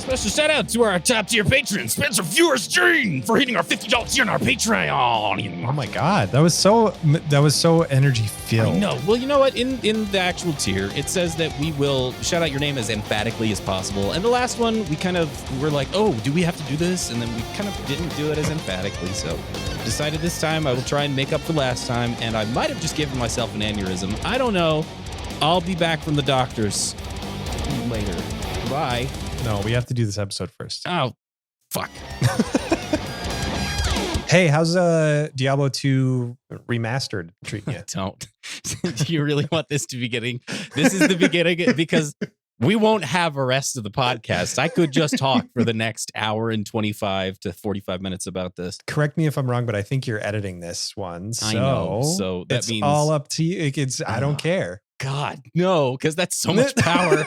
Special shout out to our top tier patron, Spencer Viewers Gene, for hitting our $50 tier on our Patreon. Oh my God, that was so energy filled. I know. Well, you know what? In the actual tier, it says that we will shout out your name as emphatically as possible. And the last one, we were like, oh, do we have to do this? And then we kind of didn't do it as emphatically. So decided this time I will try and make up for last time. And I might have just given myself an aneurysm. I don't know. I'll be back from the doctors later. Bye. No, we have to do this episode first. Oh, fuck. Hey, how's Diablo 2 Remastered treating you? Don't. Do you really want this to be beginning? This is the beginning because we won't have a rest of the podcast. I could just talk for the next hour and 25 to 45 minutes about this. Correct me if I'm wrong, but I think you're editing this one. So I know. So that means all up to you. I don't care. God, no, because that's so much power.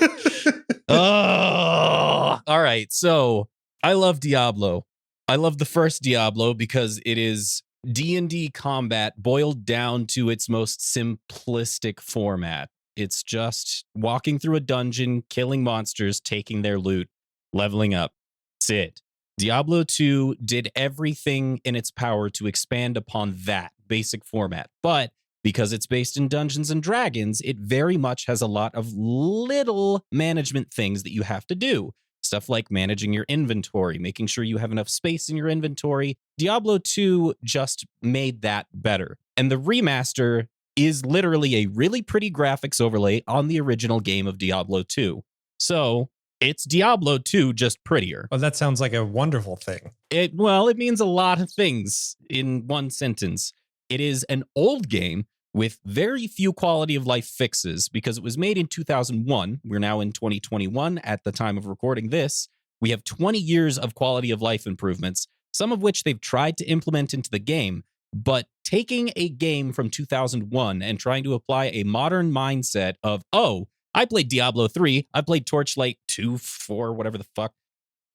Oh, all right. So I love Diablo. I love the first Diablo because it is D&D combat boiled down to its most simplistic format. It's just walking through a dungeon, killing monsters, taking their loot, leveling up. That's it. Diablo 2 did everything in its power to expand upon that basic format. But because it's based in Dungeons and Dragons, it very much has a lot of little management things that you have to do. Stuff like managing your inventory, making sure you have enough space in your inventory. Diablo 2 just made that better. And the remaster is literally a really pretty graphics overlay on the original game of Diablo 2. So it's Diablo 2, just prettier. Well, that sounds like a wonderful thing. It means a lot of things in one sentence. It is an old game with very few quality of life fixes because it was made in 2001. We're now in 2021 at the time of recording this. We have 20 years of quality of life improvements, some of which they've tried to implement into the game. But taking a game from 2001 and trying to apply a modern mindset of, oh, I played Diablo 3, I played Torchlight 2, 4, whatever the fuck.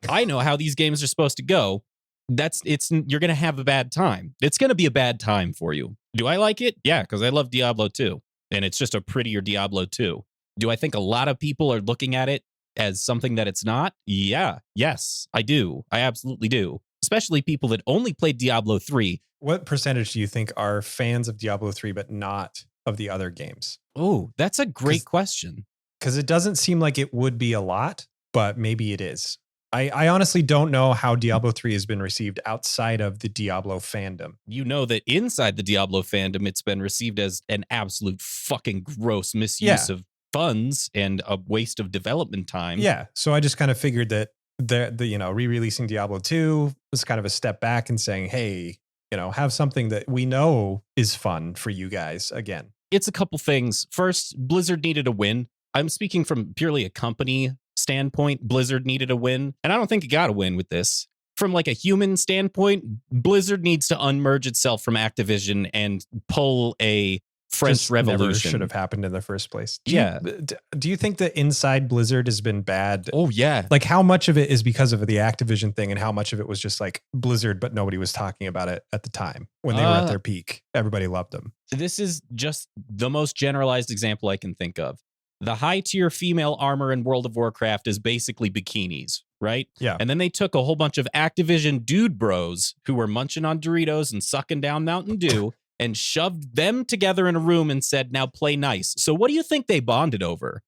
I know how these games are supposed to go. You're going to have a bad time. It's going to be a bad time for you. Do I like it? Yeah, because I love Diablo 2. And it's just a prettier Diablo 2. Do I think a lot of people are looking at it as something that it's not? Yeah. Yes, I do. I absolutely do. Especially people that only played Diablo 3. What percentage do you think are fans of Diablo 3 but not of the other games? Oh, that's a great question. Because it doesn't seem like it would be a lot, but maybe it is. I honestly don't know how Diablo 3 has been received outside of the Diablo fandom. You know that inside the Diablo fandom, it's been received as an absolute fucking gross misuse of funds and a waste of development time. Yeah. So I just kind of figured that re-releasing Diablo 2 was kind of a step back and saying, hey, have something that we know is fun for you guys again. It's a couple things. First, Blizzard needed a win. I'm speaking from purely a company standpoint. Blizzard needed a win, and I don't think it got a win with this. From like a human standpoint, Blizzard needs to unmerge itself from Activision and pull a French Revolution. Never should have happened in the first place. Do you think that inside Blizzard has been bad? Oh yeah. Like how much of it is because of the Activision thing and how much of it was just like Blizzard, but nobody was talking about it at the time when they were at their peak? Everybody loved them. This is just the most generalized example I can think of. The high tier female armor in World of Warcraft is basically bikinis, right? Yeah. And then they took a whole bunch of Activision dude bros who were munching on Doritos and sucking down Mountain Dew and shoved them together in a room and said, now play nice. So what do you think they bonded over?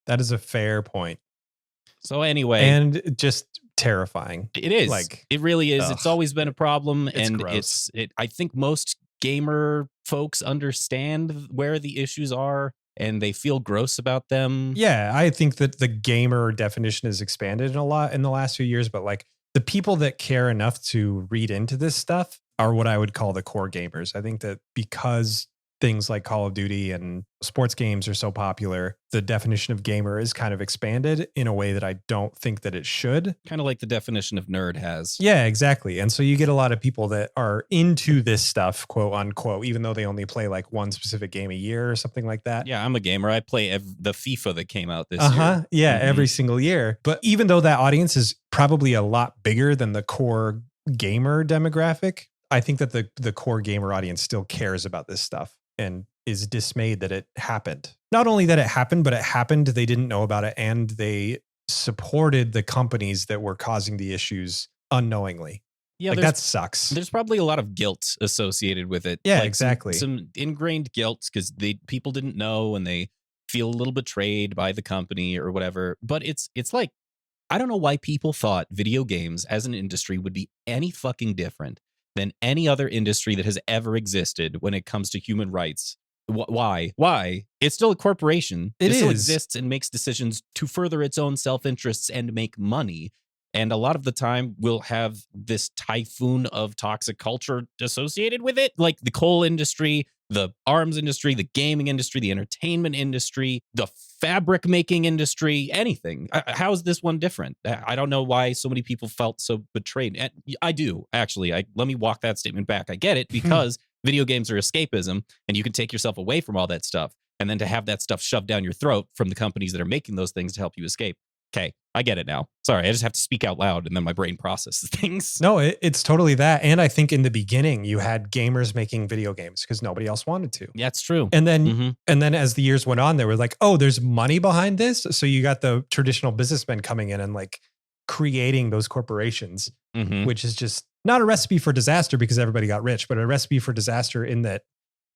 That is a fair point. So anyway. And just terrifying. It is. It really is. Ugh. It's always been a problem. It's and gross. I think most gamer folks understand where the issues are and they feel gross about them. Yeah, I think that the gamer definition has expanded a lot in the last few years, but like the people that care enough to read into this stuff are what I would call the core gamers. I think that because things like Call of Duty and sports games are so popular, the definition of gamer is kind of expanded in a way that I don't think that it should. Kind of like the definition of nerd has. Yeah, exactly. And so you get a lot of people that are into this stuff, quote unquote, even though they only play like one specific game a year or something like that. Yeah, I'm a gamer. I play the FIFA that came out this year. Yeah, every single year. But even though that audience is probably a lot bigger than the core gamer demographic, I think that the core gamer audience still cares about this stuff and is dismayed that it happened. Not only that it happened, but it happened, they didn't know about it, and they supported the companies that were causing the issues unknowingly. Yeah, Like that sucks. There's probably a lot of guilt associated with it. Yeah, like exactly. Some ingrained guilt because people didn't know and they feel a little betrayed by the company or whatever. But it's like, I don't know why people thought video games as an industry would be any fucking different than any other industry that has ever existed when it comes to human rights. Why? Why? It's still a corporation. It still exists and makes decisions to further its own self-interests and make money. And a lot of the time we'll have this typhoon of toxic culture associated with it, like the coal industry, the arms industry, the gaming industry, the entertainment industry, the fabric making industry, anything. How is this one different? I don't know why so many people felt so betrayed. And I do, actually. Let me walk that statement back. I get it because video games are escapism and you can take yourself away from all that stuff. And then to have that stuff shoved down your throat from the companies that are making those things to help you escape. Okay, I get it now. Sorry, I just have to speak out loud and then my brain processes things. No, it's totally that. And I think in the beginning you had gamers making video games because nobody else wanted to. Yeah, it's true. And then as the years went on, they were like, oh, there's money behind this. So you got the traditional businessmen coming in and like creating those corporations, which is just not a recipe for disaster because everybody got rich, but a recipe for disaster in that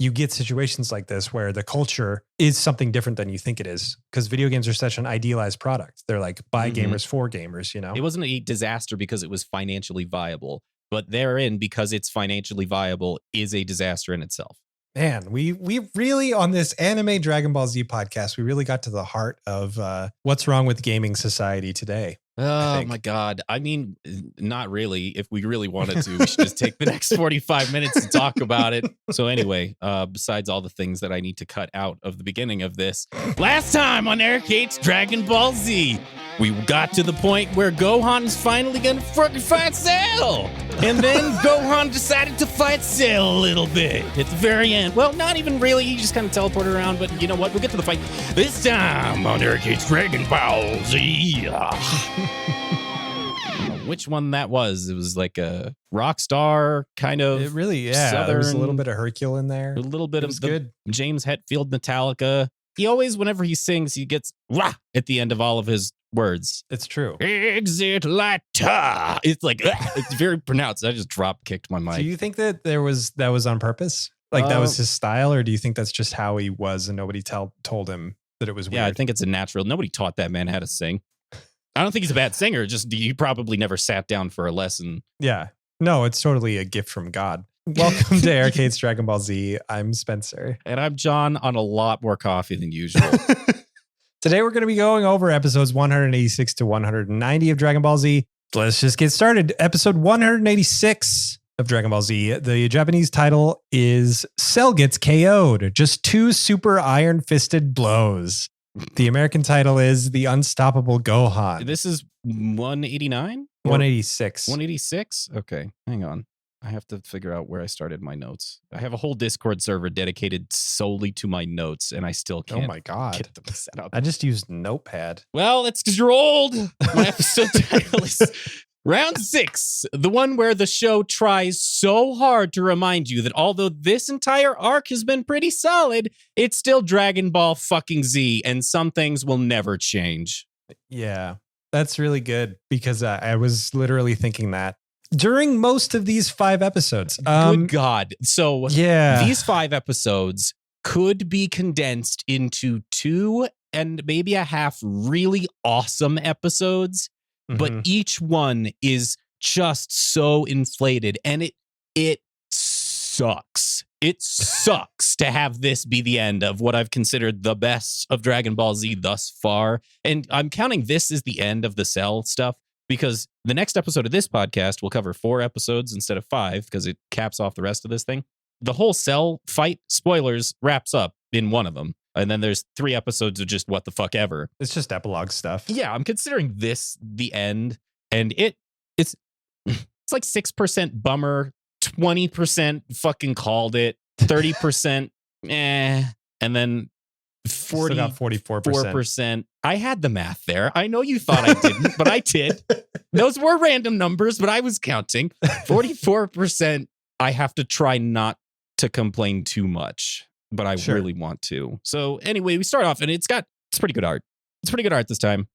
you get situations like this where the culture is something different than you think it is because video games are such an idealized product. They're like by gamers for gamers, you know? It wasn't a disaster because it was financially viable, but therein, because it's financially viable, is a disaster in itself. Man, we really, on this anime Dragon Ball Z podcast, we really got to the heart of what's wrong with gaming society today. Oh my God. I mean, not really. If we really wanted to, we should just take the next 45 minutes to talk about it. So anyway, besides all the things that I need to cut out of the beginning of this, last time on Eric Hates Dragon Ball Z, we got to the point where Gohan's finally gonna fucking fight Cell. And then Gohan decided to fight Cell a little bit at the very end. Well, not even really. He just kind of teleported around, but you know what? We'll get to the fight this time on Eric Hates Dragon Ball Z. Which one that was? It was like a rock star kind of. It really, yeah. Southern, there was a little bit of Hercule in there. A little bit of the good James Hetfield Metallica. He always, whenever he sings, he gets wah at the end of all of his words. It's true. Exit Lata. It's like it's very pronounced. I just drop kicked my mic. Do you think that that was on purpose? Like that was his style, or do you think that's just how he was and nobody told him that it was weird? Yeah, I think it's a natural. Nobody taught that man how to sing. I don't think he's a bad singer. Just he probably never sat down for a lesson. Yeah. No, it's totally a gift from God. Welcome to Eric Hates Dragon Ball Z. I'm Spencer. And I'm John on a lot more coffee than usual. Today we're going to be going over episodes 186 to 190 of Dragon Ball Z. Let's just get started. Episode 186 of Dragon Ball Z. The Japanese title is Cell Gets KO'd. Just 2 super iron-fisted blows. The American title is The Unstoppable Gohan. This is 189? 186. 186? Okay, hang on. I have to figure out where I started my notes. I have a whole Discord server dedicated solely to my notes, and I still can't oh my God. get them set up. I just used Notepad. Well, it's because you're old. My episode title is Round 6, the one where the show tries so hard to remind you that although this entire arc has been pretty solid, it's still Dragon Ball fucking Z, and some things will never change. Yeah, that's really good because I was literally thinking that during most of these 5 episodes. Good God. So yeah, these 5 episodes could be condensed into 2 and maybe a half really awesome episodes. But each one is just so inflated, and it sucks. It sucks to have this be the end of what I've considered the best of Dragon Ball Z thus far. And I'm counting this as the end of the Cell stuff because the next episode of this podcast will cover 4 episodes instead of 5 because it caps off the rest of this thing. The whole Cell fight, spoilers, wraps up in one of them. And then there's 3 episodes of just what the fuck ever. It's just epilogue stuff. Yeah, I'm considering this the end. And it's like 6% bummer, 20% fucking called it, 30% and then 44%. I had the math there. I know you thought I didn't, but I did. Those were random numbers, but I was counting. 44%. I have to try not to complain too much. But I really want to. So anyway, we start off and it's pretty good art. It's pretty good art this time.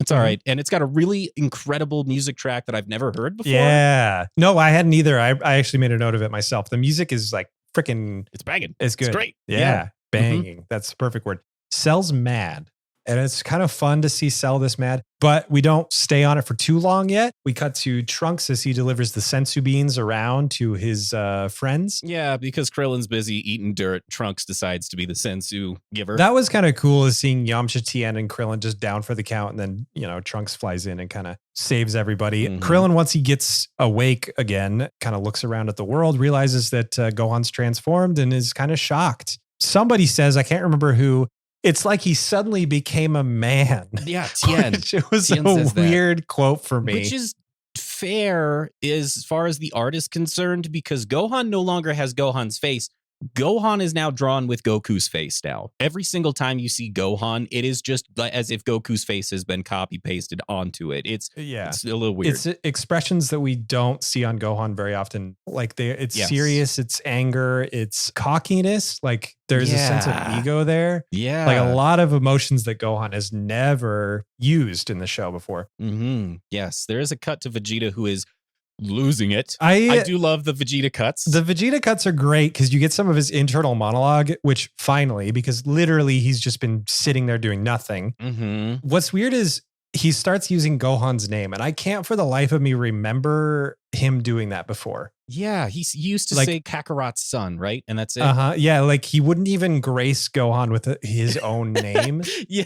It's all right. And it's got a really incredible music track that I've never heard before. Yeah. No, I hadn't either. I actually made a note of it myself. The music is like freaking. It's banging. It's good. It's great. Yeah. Banging. That's the perfect word. Cell's mad. And it's kind of fun to see Cell this mad, but we don't stay on it for too long yet. We cut to Trunks as he delivers the sensu beans around to his friends. Yeah, because Krillin's busy eating dirt, Trunks decides to be the sensu giver. That was kind of cool, is seeing Yamcha, Tien, and Krillin just down for the count. And then, you know, Trunks flies in and kind of saves everybody. Krillin, once he gets awake again, kind of looks around at the world, realizes that Gohan's transformed and is kind of shocked. Somebody says, I can't remember who, it's like he suddenly became a man. Yeah, Tien. It was Tien a weird quote for me. Which is fair as far as the art is concerned, because Gohan no longer has Gohan's face. Gohan is now drawn with Goku's face now. Every single time you see Gohan, it is just as if Goku's face has been copy pasted onto it. It's a little weird. It's expressions that we don't see on Gohan very often. Like it's serious, it's anger, it's cockiness. Like there's a sense of ego there. Yeah. Like a lot of emotions that Gohan has never used in the show before. Yes. There is a cut to Vegeta who is losing it. I do love the Vegeta cuts. The Vegeta cuts are great because you get some of his internal monologue, which finally, because literally he's just been sitting there doing nothing. What's weird is he starts using Gohan's name, and I can't for the life of me remember him doing that before. Yeah, he used to say Kakarot's son, right? And that's it. Yeah, like he wouldn't even grace Gohan with his own name.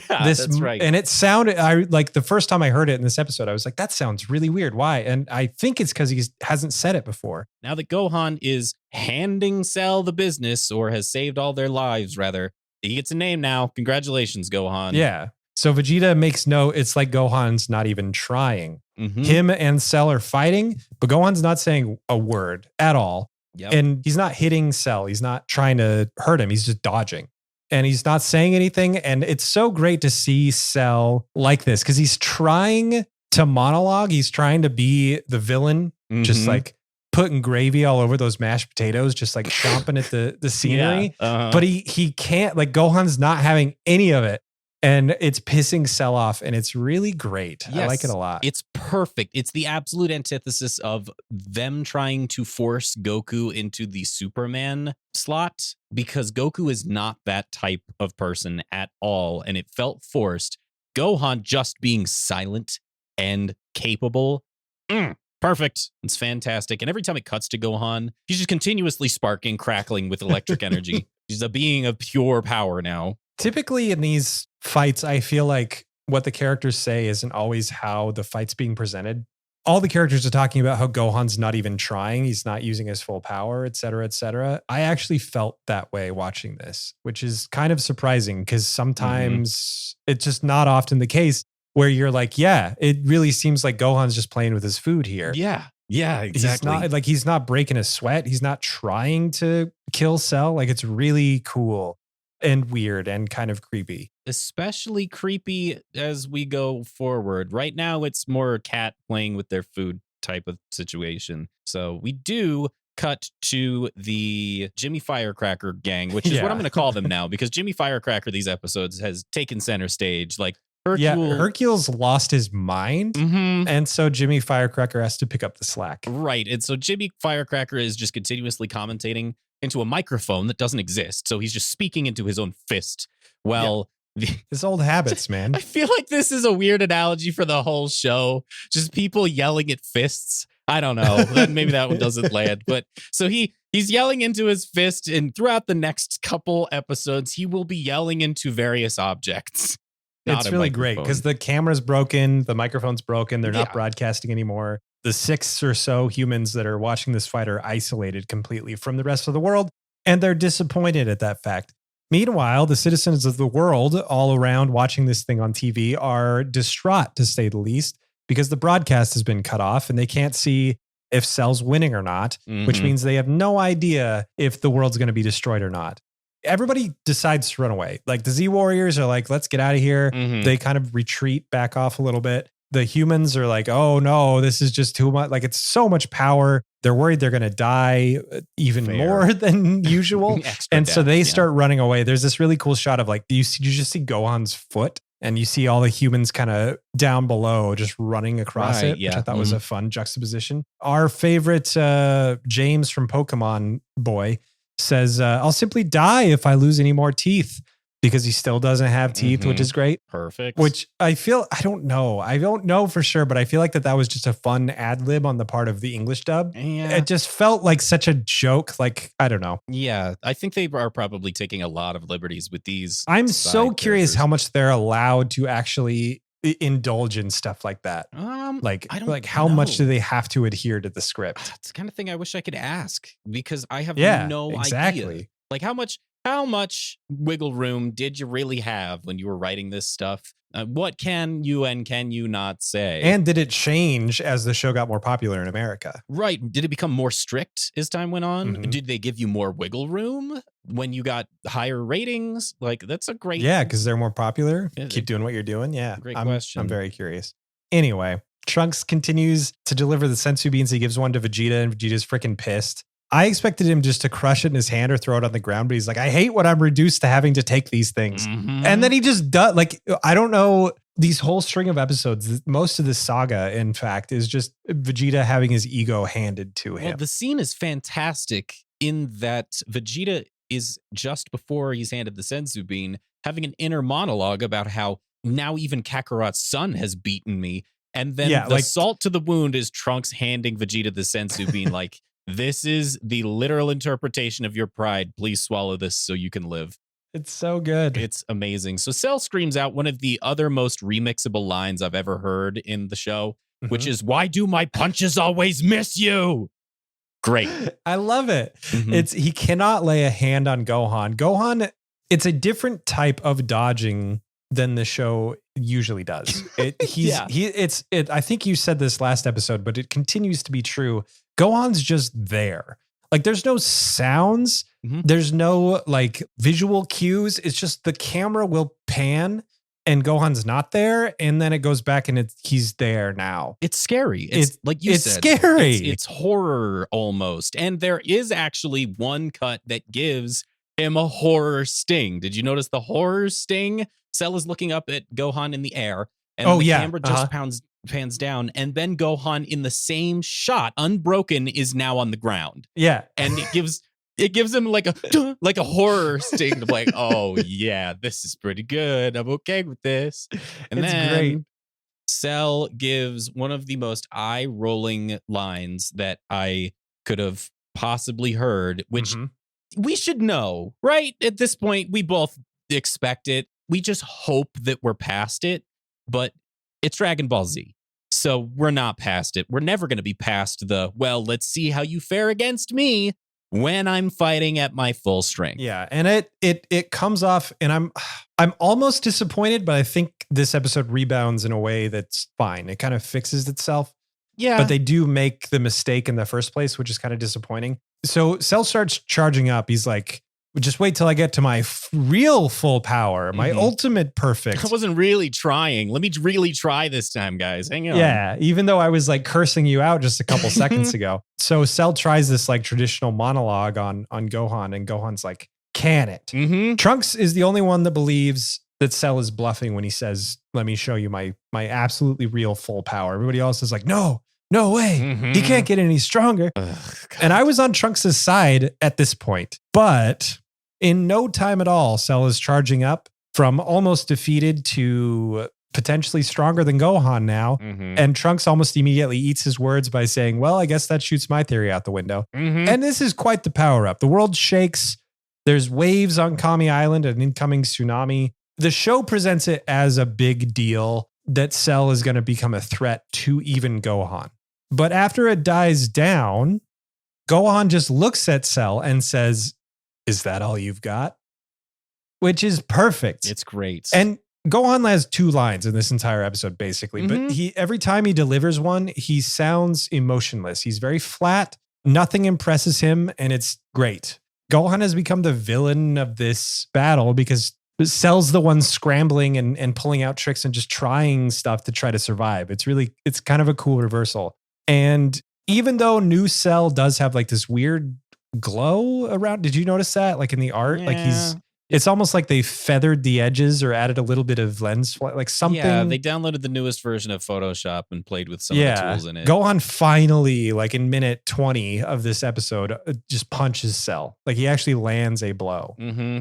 That's right. And it sounded, like the first time I heard it in this episode, I was like, that sounds really weird. Why? And I think it's because he hasn't said it before. Now that Gohan is handing Cell the business, or has saved all their lives, rather, he gets a name now. Congratulations, Gohan. Yeah. So Vegeta makes note, it's like Gohan's not even trying. Him and Cell are fighting, but Gohan's not saying a word at all. And he's not hitting Cell. He's not trying to hurt him. He's just dodging. And he's not saying anything. And it's so great to see Cell like this because he's trying to monologue. He's trying to be the villain, just like putting gravy all over those mashed potatoes, just like chomping at the scenery. But he can't, like Gohan's not having any of it. And it's pissing Cell off, and it's really great. I like it a lot. It's perfect. It's the absolute antithesis of them trying to force Goku into the Superman slot, because Goku is not that type of person at all, and it felt forced. Gohan just being silent and capable. Perfect. It's fantastic. And every time it cuts to Gohan, he's just continuously sparking, crackling with electric energy. He's a being of pure power now. Typically in these fights, I feel like what the characters say isn't always how the fight's being presented. All the characters are talking about how Gohan's not even trying. He's not using his full power, et cetera, et cetera. I actually felt that way watching this, which is kind of surprising because sometimes it's just not often the case where you're like, yeah, it really seems like Gohan's just playing with his food here. Yeah, exactly. He's not breaking a sweat. He's not trying to kill Cell. Like it's really cool and weird and kind of creepy. Especially creepy as we go forward. Right now, it's more cat playing with their food type of situation. So we do cut to the Jimmy Firecracker gang, which is what I'm going to call them now, because Jimmy Firecracker, these episodes, has taken center stage. Like Hercules lost his mind. And so Jimmy Firecracker has to pick up the slack. Right. And so Jimmy Firecracker is just continuously commentating into a microphone that doesn't exist. So he's just speaking into his own fist. Well, his old habits, man. I feel like this is a weird analogy for the whole show. Just people yelling at fists. I don't know. Maybe that one doesn't land. But so he's yelling into his fist, and throughout the next couple episodes, he will be yelling into various objects. It's really great because the camera's broken, the microphone's broken, they're not broadcasting anymore. The 6 or so humans that are watching this fight are isolated completely from the rest of the world, and they're disappointed at that fact. Meanwhile, the citizens of the world all around watching this thing on TV are distraught, to say the least, because the broadcast has been cut off and they can't see if Cell's winning or not, which means they have no idea if the world's going to be destroyed or not. Everybody decides to run away. Like the Z Warriors are like, let's get out of here. They kind of retreat back off a little bit. The humans are like, oh no, this is just too much. Like it's so much power. They're worried they're going to die even more than usual. So they start running away. There's this really cool shot of like, you just see Gohan's foot and you see all the humans kind of down below just running across Right, it, yeah. which I thought was a fun juxtaposition. Our favorite James from Pokemon Boy says, I'll simply die if I lose any more teeth, because he still doesn't have teeth, which is great. Perfect. Which I don't know for sure, but I feel like that was just a fun ad lib on the part of the English dub. Yeah. It just felt like such a joke. Like, I don't know. Yeah, I think they are probably taking a lot of liberties with these. I'm so curious characters. how much they're allowed to actually indulge in stuff like that. I don't how much do they have to adhere to the script? It's the kind of thing I wish I could ask, because I have no exactly. idea. Like, how much wiggle room did you really have when you were writing this stuff? What can you and can you not say? And did it change as the show got more popular in America? Right. Did it become more strict as time went on? Did they give you more wiggle room when you got higher ratings? Like, that's a great... Yeah, because they're more popular. Keep doing what you're doing. Yeah. Great question. I'm very curious. Anyway, Trunks continues to deliver the sensu beans. He gives one to Vegeta, and Vegeta's freaking pissed. I expected him just to crush it in his hand or throw it on the ground, but he's like, I hate what I'm reduced to having to take these things. And then he just does, like, I don't know, these whole string of episodes, most of the saga, in fact, is just Vegeta having his ego handed to him. Well, the scene is fantastic in that Vegeta is, just before he's handed the senzu bean, having an inner monologue about how now even Kakarot's son has beaten me. And then the salt to the wound is Trunks handing Vegeta the senzu bean like, this is the literal interpretation of your pride. Please swallow this so you can live. It's so good. It's amazing. So Cell screams out one of the other most remixable lines I've ever heard in the show, which is, why do my punches always miss you? Great. I love it. He cannot lay a hand on Gohan. Gohan, it's a different type of dodging than the show usually does. I think you said this last episode, but it continues to be true. Gohan's just there. Like, there's no sounds. There's no like visual cues. It's just the camera will pan and Gohan's not there. And then it goes back and he's there now. It's scary. It's like you said. It's scary. It's horror almost. And there is actually one cut that gives him a horror sting. Did you notice the horror sting? Cell is looking up at Gohan in the air. And the camera just pans down, and then Gohan in the same shot, unbroken, is now on the ground. Yeah. And it gives him like a horror sting of like, oh yeah, this is pretty good. I'm okay with this. And it's then great. Cell gives one of the most eye-rolling lines that I could have possibly heard, which we should know, right? At this point, we both expect it. We just hope that we're past it, but it's Dragon Ball Z. So we're not past it. We're never going to be past well, let's see how you fare against me when I'm fighting at my full strength. Yeah. And it comes off, and I'm almost disappointed, but I think this episode rebounds in a way that's fine. It kind of fixes itself. Yeah. But they do make the mistake in the first place, which is kind of disappointing. So Cell starts charging up. He's like, just wait till I get to my real full power, my ultimate perfect. I wasn't really trying. Let me really try this time, guys. Hang on. Yeah, even though I was like cursing you out just a couple seconds ago. So Cell tries this like traditional monologue on Gohan, and Gohan's like, can it? Trunks is the only one that believes that Cell is bluffing when he says, let me show you my absolutely real full power. Everybody else is like, no way. He can't get any stronger. And I was on Trunks' side at this point. But in no time at all, Cell is charging up from almost defeated to potentially stronger than Gohan now. And Trunks almost immediately eats his words by saying, well, I guess that shoots my theory out the window. And this is quite the power up. The world shakes. There's waves on Kami Island, an incoming tsunami. The show presents it as a big deal that Cell is going to become a threat to even Gohan. But after it dies down, Gohan just looks at Cell and says, is that all you've got? Which is perfect. It's great. And Gohan has two lines in this entire episode, basically. But every time he delivers one, he sounds emotionless. He's very flat. Nothing impresses him, and it's great. Gohan has become the villain of this battle because Cell's the one scrambling and pulling out tricks and just trying stuff to try to survive. It's kind of a cool reversal. And even though new Cell does have like this weird glow around, did you notice that? Like in the art, like It's almost like they feathered the edges or added a little bit of lens, like something. Yeah, they downloaded the newest version of Photoshop and played with some of the tools in it. Gohan finally, like in minute 20 of this episode, just punches Cell. Like he actually lands a blow.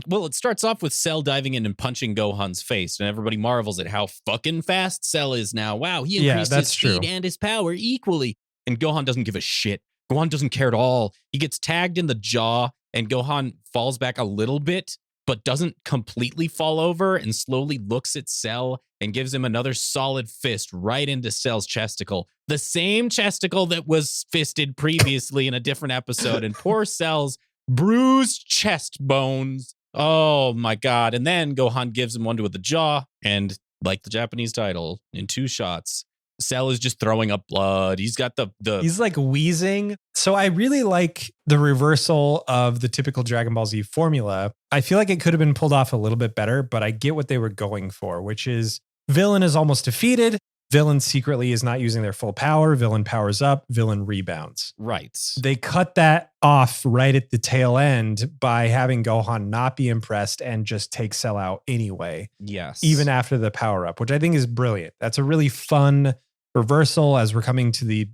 Well, it starts off with Cell diving in and punching Gohan's face, and everybody marvels at how fucking fast Cell is now. Wow, he increased his speed and his power equally. And Gohan doesn't give a shit. Gohan doesn't care at all. He gets tagged in the jaw, and Gohan falls back a little bit, but doesn't completely fall over, and slowly looks at Cell and gives him another solid fist right into Cell's chesticle. The same chesticle that was fisted previously in a different episode. And poor Cell's bruised chest bones. Oh my God. And then Gohan gives him one to the jaw. And like the Japanese title, in 2 shots, Cell is just throwing up blood. He's got the he's like wheezing. So I really like the reversal of the typical Dragon Ball Z formula. I feel like it could have been pulled off a little bit better, but I get what they were going for, which is villain is almost defeated. Villain secretly is not using their full power. Villain powers up. Villain rebounds. Right. They cut that off right at the tail end by having Gohan not be impressed and just take Cell out anyway. Yes. Even after the power up, which I think is brilliant. That's a really fun reversal as we're coming to the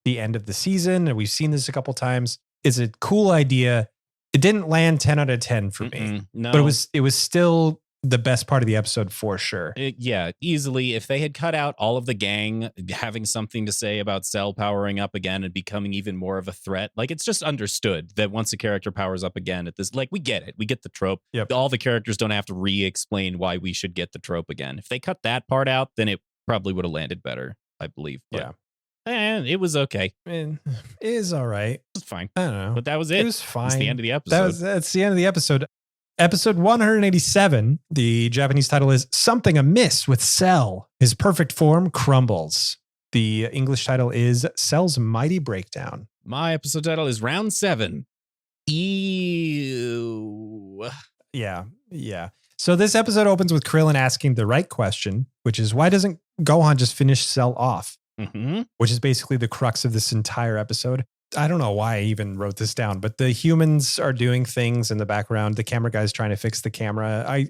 end of the season. And we've seen this a couple times. It's a cool idea. It didn't land 10 out of 10 for me. No. But it was still the best part of the episode for sure. Yeah, easily. If they had cut out all of the gang having something to say about Cell powering up again and becoming even more of a threat, like it's just understood that once a character powers up again at this, like we get it. We get the trope. Yep. All the characters don't have to re-explain why we should get the trope again. If they cut that part out, then it probably would have landed better, I believe. But, yeah. And it was okay. It is all right. It was fine. I don't know. But that was it. It was fine. That's the end of the episode. That's the end of the episode. Episode 187, the Japanese title is Something Amiss with Cell. His perfect form crumbles. The English title is Cell's Mighty Breakdown. My episode title is Round 7. Ew. Yeah. So this episode opens with Krillin asking the right question, which is why doesn't Gohan just finish Cell off? Which is basically the crux of this entire episode. I don't know why I even wrote this down, but the humans are doing things in the background. The camera guy's trying to fix the camera. I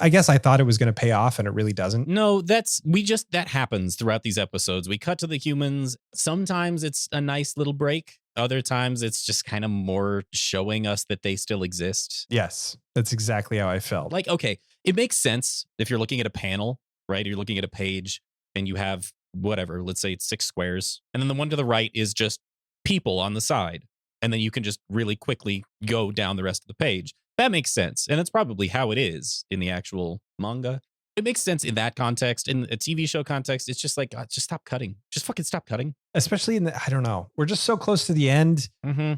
guess I thought it was going to pay off and it really doesn't. No, that happens throughout these episodes. We cut to the humans. Sometimes it's a nice little break. Other times it's just kind of more showing us that they still exist. Yes, that's exactly how I felt. Like, okay, it makes sense if you're looking at a panel, right? You're looking at a page and you have whatever, let's say it's 6 squares. And then the one to the right is just people on the side. And then you can just really quickly go down the rest of the page. That makes sense. And it's probably how it is in the actual manga. It makes sense in that context. In a TV show context, it's just like, God, just stop cutting. Just fucking stop cutting. Especially I don't know. We're just so close to the end.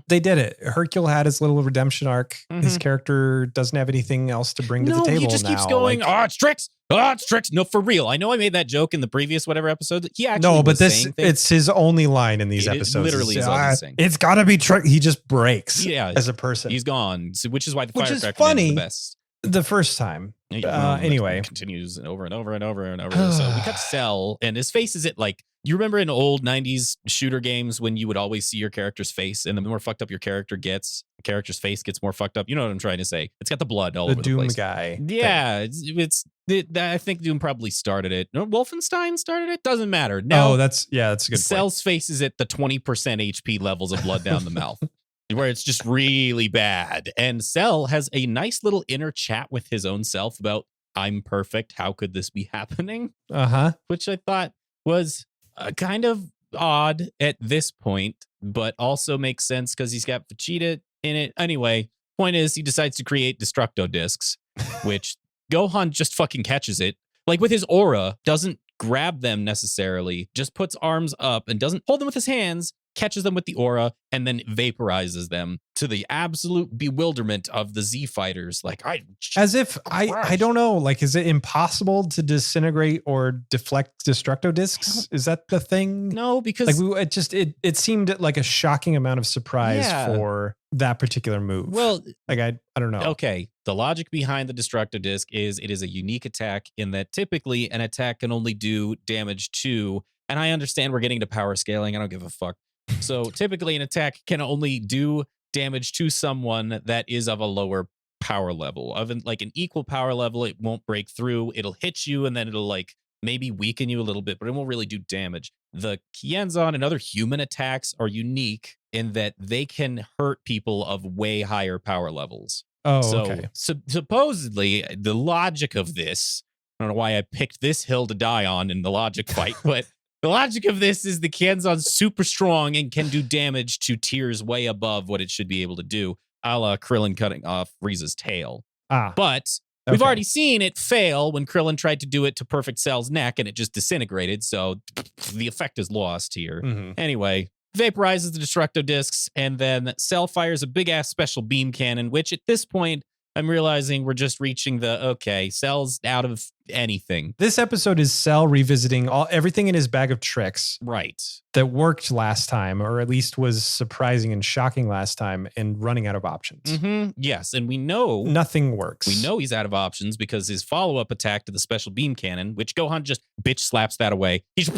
They did it. Hercule had his little redemption arc. His character doesn't have anything else to bring to the table. He just keeps going, it's tricks. It's tricks. No, for real. I know I made that joke in the previous whatever episode. He actually it's his only line in these episodes. Literally his only thing. It's got to be trick. He just breaks as a person. He's gone, which is why the firecracker funny. is the best. The first time. Anyway. Continues over and over and over and over. So we cut Cell, and his face is you remember in old 90s shooter games when you would always see your character's face, and the more fucked up your character gets, the character's face gets more fucked up. You know what I'm trying to say? It's got the blood all over the Doom place. guy. Yeah, I think Doom probably started it. No, Wolfenstein started it? Doesn't matter. No, that's a good point. Cell's face is at the 20% HP levels of blood down the mouth. Where it's just really bad. And Cell has a nice little inner chat with his own self about, I'm perfect. How could this be happening? Which I thought was kind of odd at this point, but also makes sense because he's got Vegeta in it. Anyway, point is he decides to create Destructo Discs, which Gohan just fucking catches it. Like with his aura, doesn't grab them necessarily, just puts arms up and doesn't hold them with his hands, catches them with the aura, and then vaporizes them to the absolute bewilderment of the Z fighters. I don't know, is it impossible to disintegrate or deflect Destructo Discs? Is that the thing? No, because it seemed like a shocking amount of surprise for that particular move. Well, I don't know. Okay, the logic behind the Destructo Disc is it is a unique attack in that typically an attack can only do damage to, and I understand we're getting to power scaling. I don't give a fuck. So typically an attack can only do damage to someone that is of a lower power level. Of like an equal power level, it won't break through. It'll hit you and then it'll like maybe weaken you a little bit, but it won't really do damage. The Kienzon and other human attacks are unique in that they can hurt people of way higher power levels. Oh, So okay. supposedly, the logic of this, I don't know why I picked this hill to die on in the logic fight, but the logic of this is the Kienzon's super strong and can do damage to tiers way above what it should be able to do, a la Krillin cutting off Frieza's tail. But we've already seen it fail when Krillin tried to do it to Perfect Cell's neck and it just disintegrated, so the effect is lost here. Anyway, vaporizes the Destructo Discs, and then Cell fires a big-ass special beam cannon, which at this point, I'm realizing we're just reaching Cell's out of anything. This episode is Cell revisiting everything in his bag of tricks. Right. That worked last time, or at least was surprising and shocking last time, and running out of options. Yes, and we know nothing works. We know he's out of options because his follow-up attack to the special beam cannon, which Gohan just bitch slaps that away. He's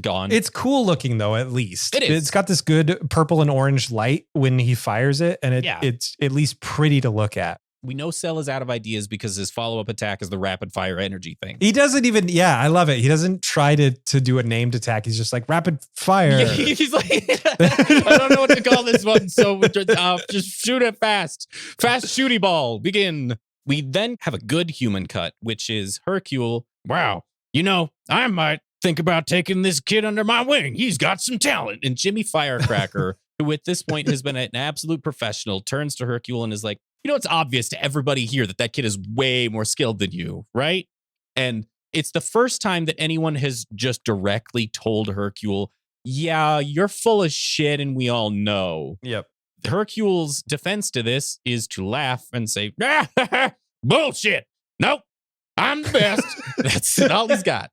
gone. It's cool looking though, at least. It is. It's got this good purple and orange light when he fires it, and it's at least pretty to look at. We know Cell is out of ideas because his follow-up attack is the rapid fire energy thing. He doesn't even, I love it. He doesn't try to do a named attack. He's just like, rapid fire. Yeah, he's like, I don't know what to call this one, so just shoot it fast. Fast shooty ball, begin. We then have a good human cut, which is Hercule. Wow, I might think about taking this kid under my wing. He's got some talent. And Jimmy Firecracker, who at this point has been an absolute professional, turns to Hercule and is like, it's obvious to everybody here that kid is way more skilled than you, right? And it's the first time that anyone has just directly told Hercule, yeah, you're full of shit and we all know. Yep. Hercule's defense to this is to laugh and say, bullshit. Nope, I'm the best. That's all he's got.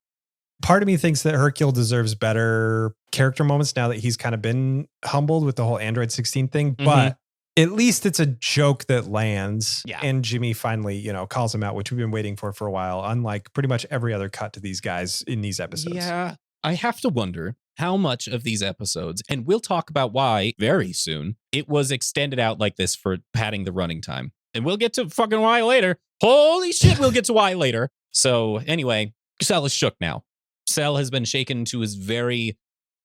Part of me thinks that Hercule deserves better character moments now that he's kind of been humbled with the whole Android 16 thing, but at least it's a joke that lands. Yeah. And Jimmy finally, calls him out, which we've been waiting for a while, unlike pretty much every other cut to these guys in these episodes. Yeah. I have to wonder how much of these episodes, and we'll talk about why very soon, it was extended out like this for padding the running time. And we'll get to fucking why later. Holy shit, we'll get to why later. So anyway, Cell is shook now. Cell has been shaken to his I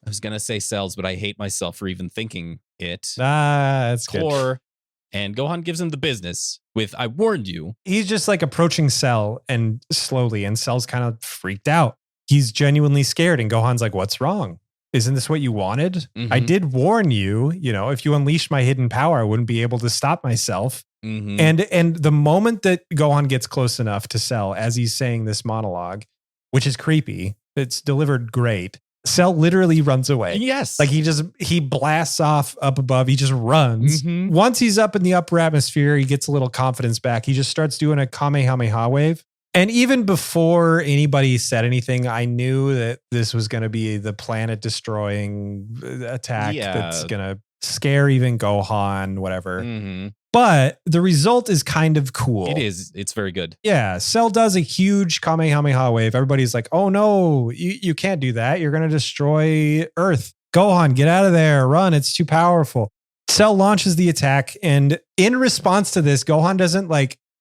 was going to say cells, but I hate myself for even thinking it. That's core. Good. And Gohan gives him the business with, I warned you. He's just like approaching Cell and slowly, and Cell's kind of freaked out. He's genuinely scared. And Gohan's like, what's wrong? Isn't this what you wanted? I did warn you, if you unleashed my hidden power, I wouldn't be able to stop myself. And the moment that Gohan gets close enough to Cell as he's saying this monologue, which is creepy, it's delivered great. Cell literally runs away. Yes. Like he blasts off up above. He just runs. Once he's up in the upper atmosphere, he gets a little confidence back. He just starts doing a Kamehameha wave. And even before anybody said anything, I knew that this was going to be the planet destroying attack that's going to scare even Gohan, whatever. But the result is kind of cool. It is. It's very good. Yeah. Cell does a huge Kamehameha wave. Everybody's like, oh no, you can't do that. You're going to destroy Earth. Gohan, get out of there. Run. It's too powerful. Cell launches the attack. And in response to this, Gohan doesn't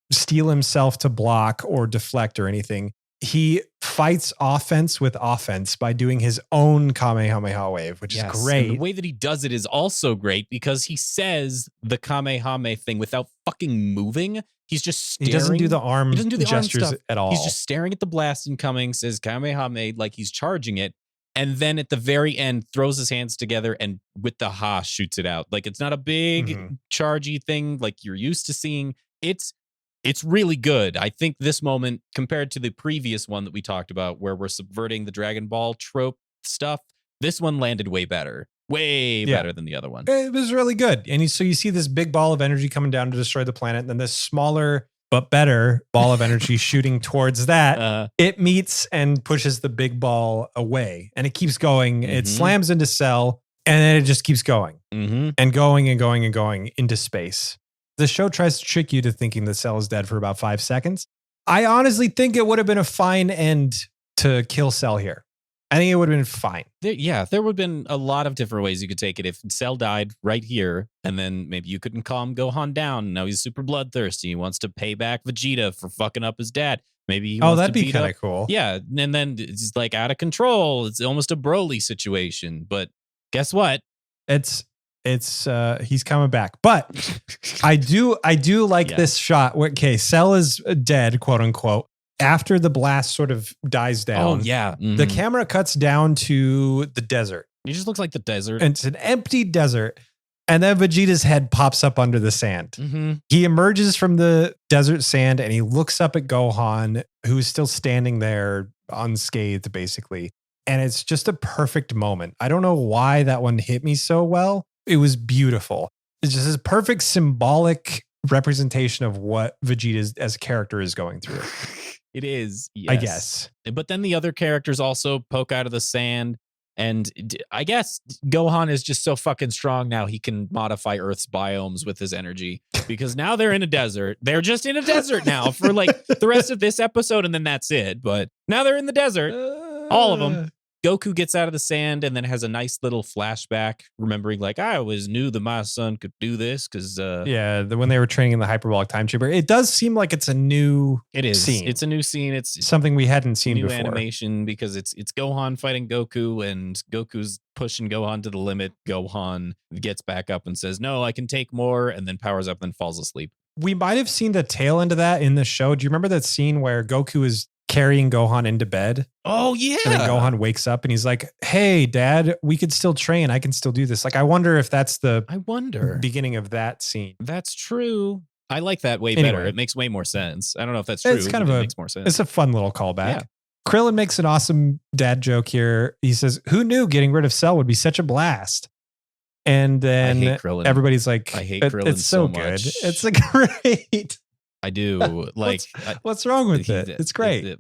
steel himself to block or deflect or anything. He fights offense with offense by doing his own Kamehameha wave, which is great. And the way that he does it is also great because he says the Kamehameha thing without fucking moving. He's just staring. He doesn't do the arm gestures stuff at all. He's just staring at the blast incoming, says Kamehameha like he's charging it. And then at the very end, throws his hands together and with the ha shoots it out. Like it's not a big chargy thing like you're used to seeing. It's really good. I think this moment, compared to the previous one that we talked about, where we're subverting the Dragon Ball trope stuff, this one landed way better. Way better than the other one. It was really good. And so you see this big ball of energy coming down to destroy the planet, and then this smaller but better ball of energy shooting towards that. It meets and pushes the big ball away, and it keeps going. It slams into Cell, and then it just keeps going and going and going and going into space. The show tries to trick you to thinking that Cell is dead for about 5 seconds. I honestly think it would have been a fine end to kill Cell here. I think it would have been fine. There would have been a lot of different ways you could take it. If Cell died right here, and then maybe you couldn't calm Gohan down. Now he's super bloodthirsty. He wants to pay back Vegeta for fucking up his dad. Maybe he wants that'd to be kind of cool. Yeah, and then it's like out of control. It's almost a Broly situation. But guess what? It's he's coming back. But I do like this shot. Okay, Cell is dead, quote unquote. After the blast sort of dies down, the camera cuts down to the desert. It just looks like the desert. And it's an empty desert. And then Vegeta's head pops up under the sand. Mm-hmm. He emerges from the desert sand and he looks up at Gohan, who's still standing there unscathed, basically. And it's just a perfect moment. I don't know why that one hit me so well. It was beautiful. It's just this perfect symbolic representation of what Vegeta as a character is going through. It is, yes. I guess. But then the other characters also poke out of the sand. And I guess Gohan is just so fucking strong now he can modify Earth's biomes with his energy. Because now they're in a desert. They're just in a desert now for like the rest of this episode, and then that's it. But now they're in the desert. All of them. Goku gets out of the sand and then has a nice little flashback, remembering like, I always knew that my son could do this because when they were training in the hyperbolic time chamber. It does seem like it's a new scene. It's a new scene. It's something we hadn't seen new before. Animation because it's Gohan fighting Goku, and Goku's pushing Gohan to the limit. Gohan gets back up and says, no, I can take more, and then powers up and falls asleep. We might have seen the tail end of that in the show. Do you remember that scene where Goku is carrying Gohan into bed? Oh, yeah. And then Gohan wakes up and he's like, hey, Dad, we could still train. I can still do this. Like, I wonder if that's the beginning of that scene. That's true. I like that way better. It makes way more sense. I don't know if that's true. It's kind of it makes more sense. It's a fun little callback. Yeah. Krillin makes an awesome dad joke here. He says, who knew getting rid of Cell would be such a blast? And then everybody's like, I hate Krillin it's so much. Good. It's great. I do. Like, what's wrong with it? It's great.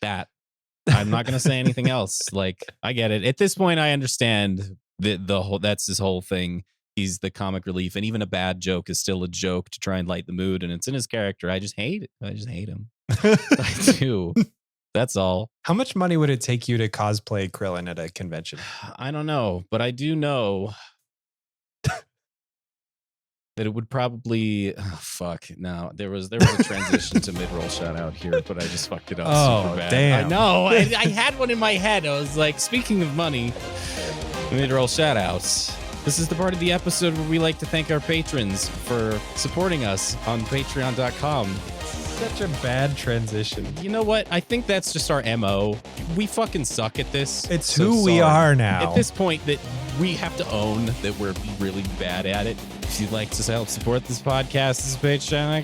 That I'm not going to say anything else. Like, I get it. At this point, I understand the whole. That's his whole thing. He's the comic relief, and even a bad joke is still a joke to try and light the mood. And it's in his character. I just hate it. I just hate him. I do. That's all. How much money would it take you to cosplay Krillin at a convention? I don't know, but I do know that it would probably there was a transition to mid-roll shout out here, but I just fucked it up super bad. Damn. I know. I had one in my head. I was like, speaking of money, mid-roll shout outs. This is the part of the episode where we like to thank our patrons for supporting us on patreon.com. Such a bad transition. You know what? I think that's just our MO. We fucking suck at this. It's so who we are now. At this point, that we have to own that we're really bad at it. If you'd like to help support this podcast, this is Patreon.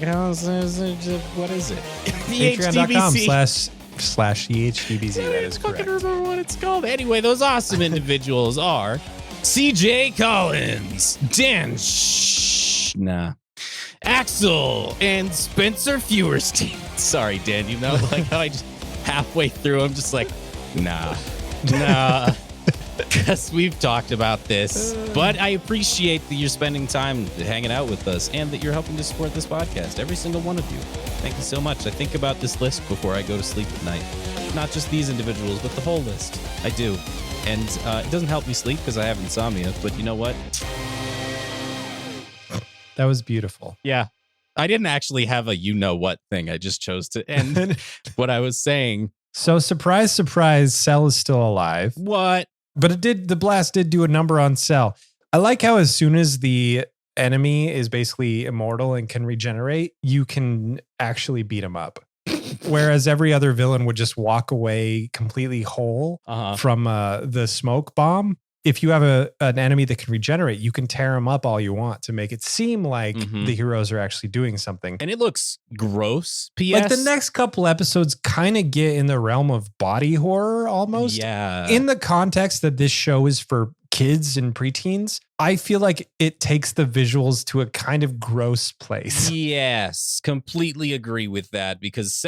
What is it? Patreon.com/EHDBZ. That is correct. I fucking remember what it's called. Anyway, those awesome individuals are CJ Collins, Dan Axel, and Spencer Feuerstein. Sorry, Dan. You know, like how I just halfway through, I'm just like, nah. Because we've talked about this. But I appreciate that you're spending time hanging out with us and that you're helping to support this podcast. Every single one of you. Thank you so much. I think about this list before I go to sleep at night. Not just these individuals, but the whole list. I do. And it doesn't help me sleep because I have insomnia. But you know what? That was beautiful. Yeah. I didn't actually have a you know what thing. I just chose to end what I was saying. So surprise, surprise, Cell is still alive. What? But the blast did do a number on Cell. I like how as soon as the enemy is basically immortal and can regenerate, you can actually beat him up. Whereas every other villain would just walk away completely whole from the smoke bomb. If you have an enemy that can regenerate, you can tear them up all you want to make it seem like the heroes are actually doing something. And it looks gross. P.S. Like the next couple episodes kind of get in the realm of body horror almost. Yeah. In the context that this show is for kids and preteens, I feel like it takes the visuals to a kind of gross place. Yes, completely agree with that because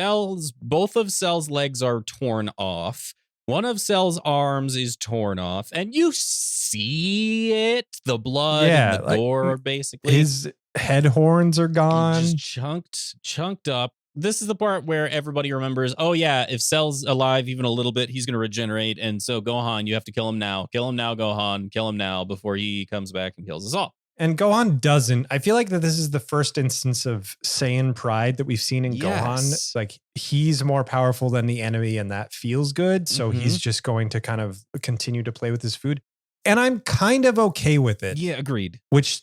both of Cell's legs are torn off. One of Cell's arms is torn off, and you see it, the blood and the gore, basically. His head horns are gone. Just chunked up. This is the part where everybody remembers, oh yeah, if Cell's alive even a little bit, he's going to regenerate. And so Gohan, you have to kill him now. Kill him now, Gohan. Kill him now before he comes back and kills us all. And Gohan doesn't. I feel like that this is the first instance of Saiyan pride that we've seen in Gohan. Like, he's more powerful than the enemy, and that feels good. So he's just going to kind of continue to play with his food. And I'm kind of okay with it. Yeah, agreed. Which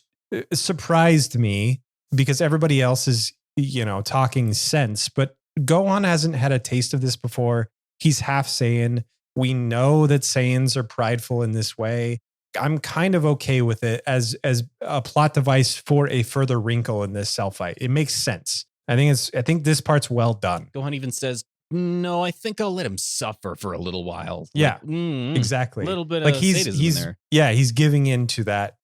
surprised me because everybody else is, talking sense. But Gohan hasn't had a taste of this before. He's half Saiyan. We know that Saiyans are prideful in this way. I'm kind of okay with it as a plot device for a further wrinkle in this Cell fight. It makes sense. I think this part's well done. Gohan even says, "No, I think I'll let him suffer for a little while." Yeah, exactly. A little bit of sadism in there. Yeah, he's giving in to that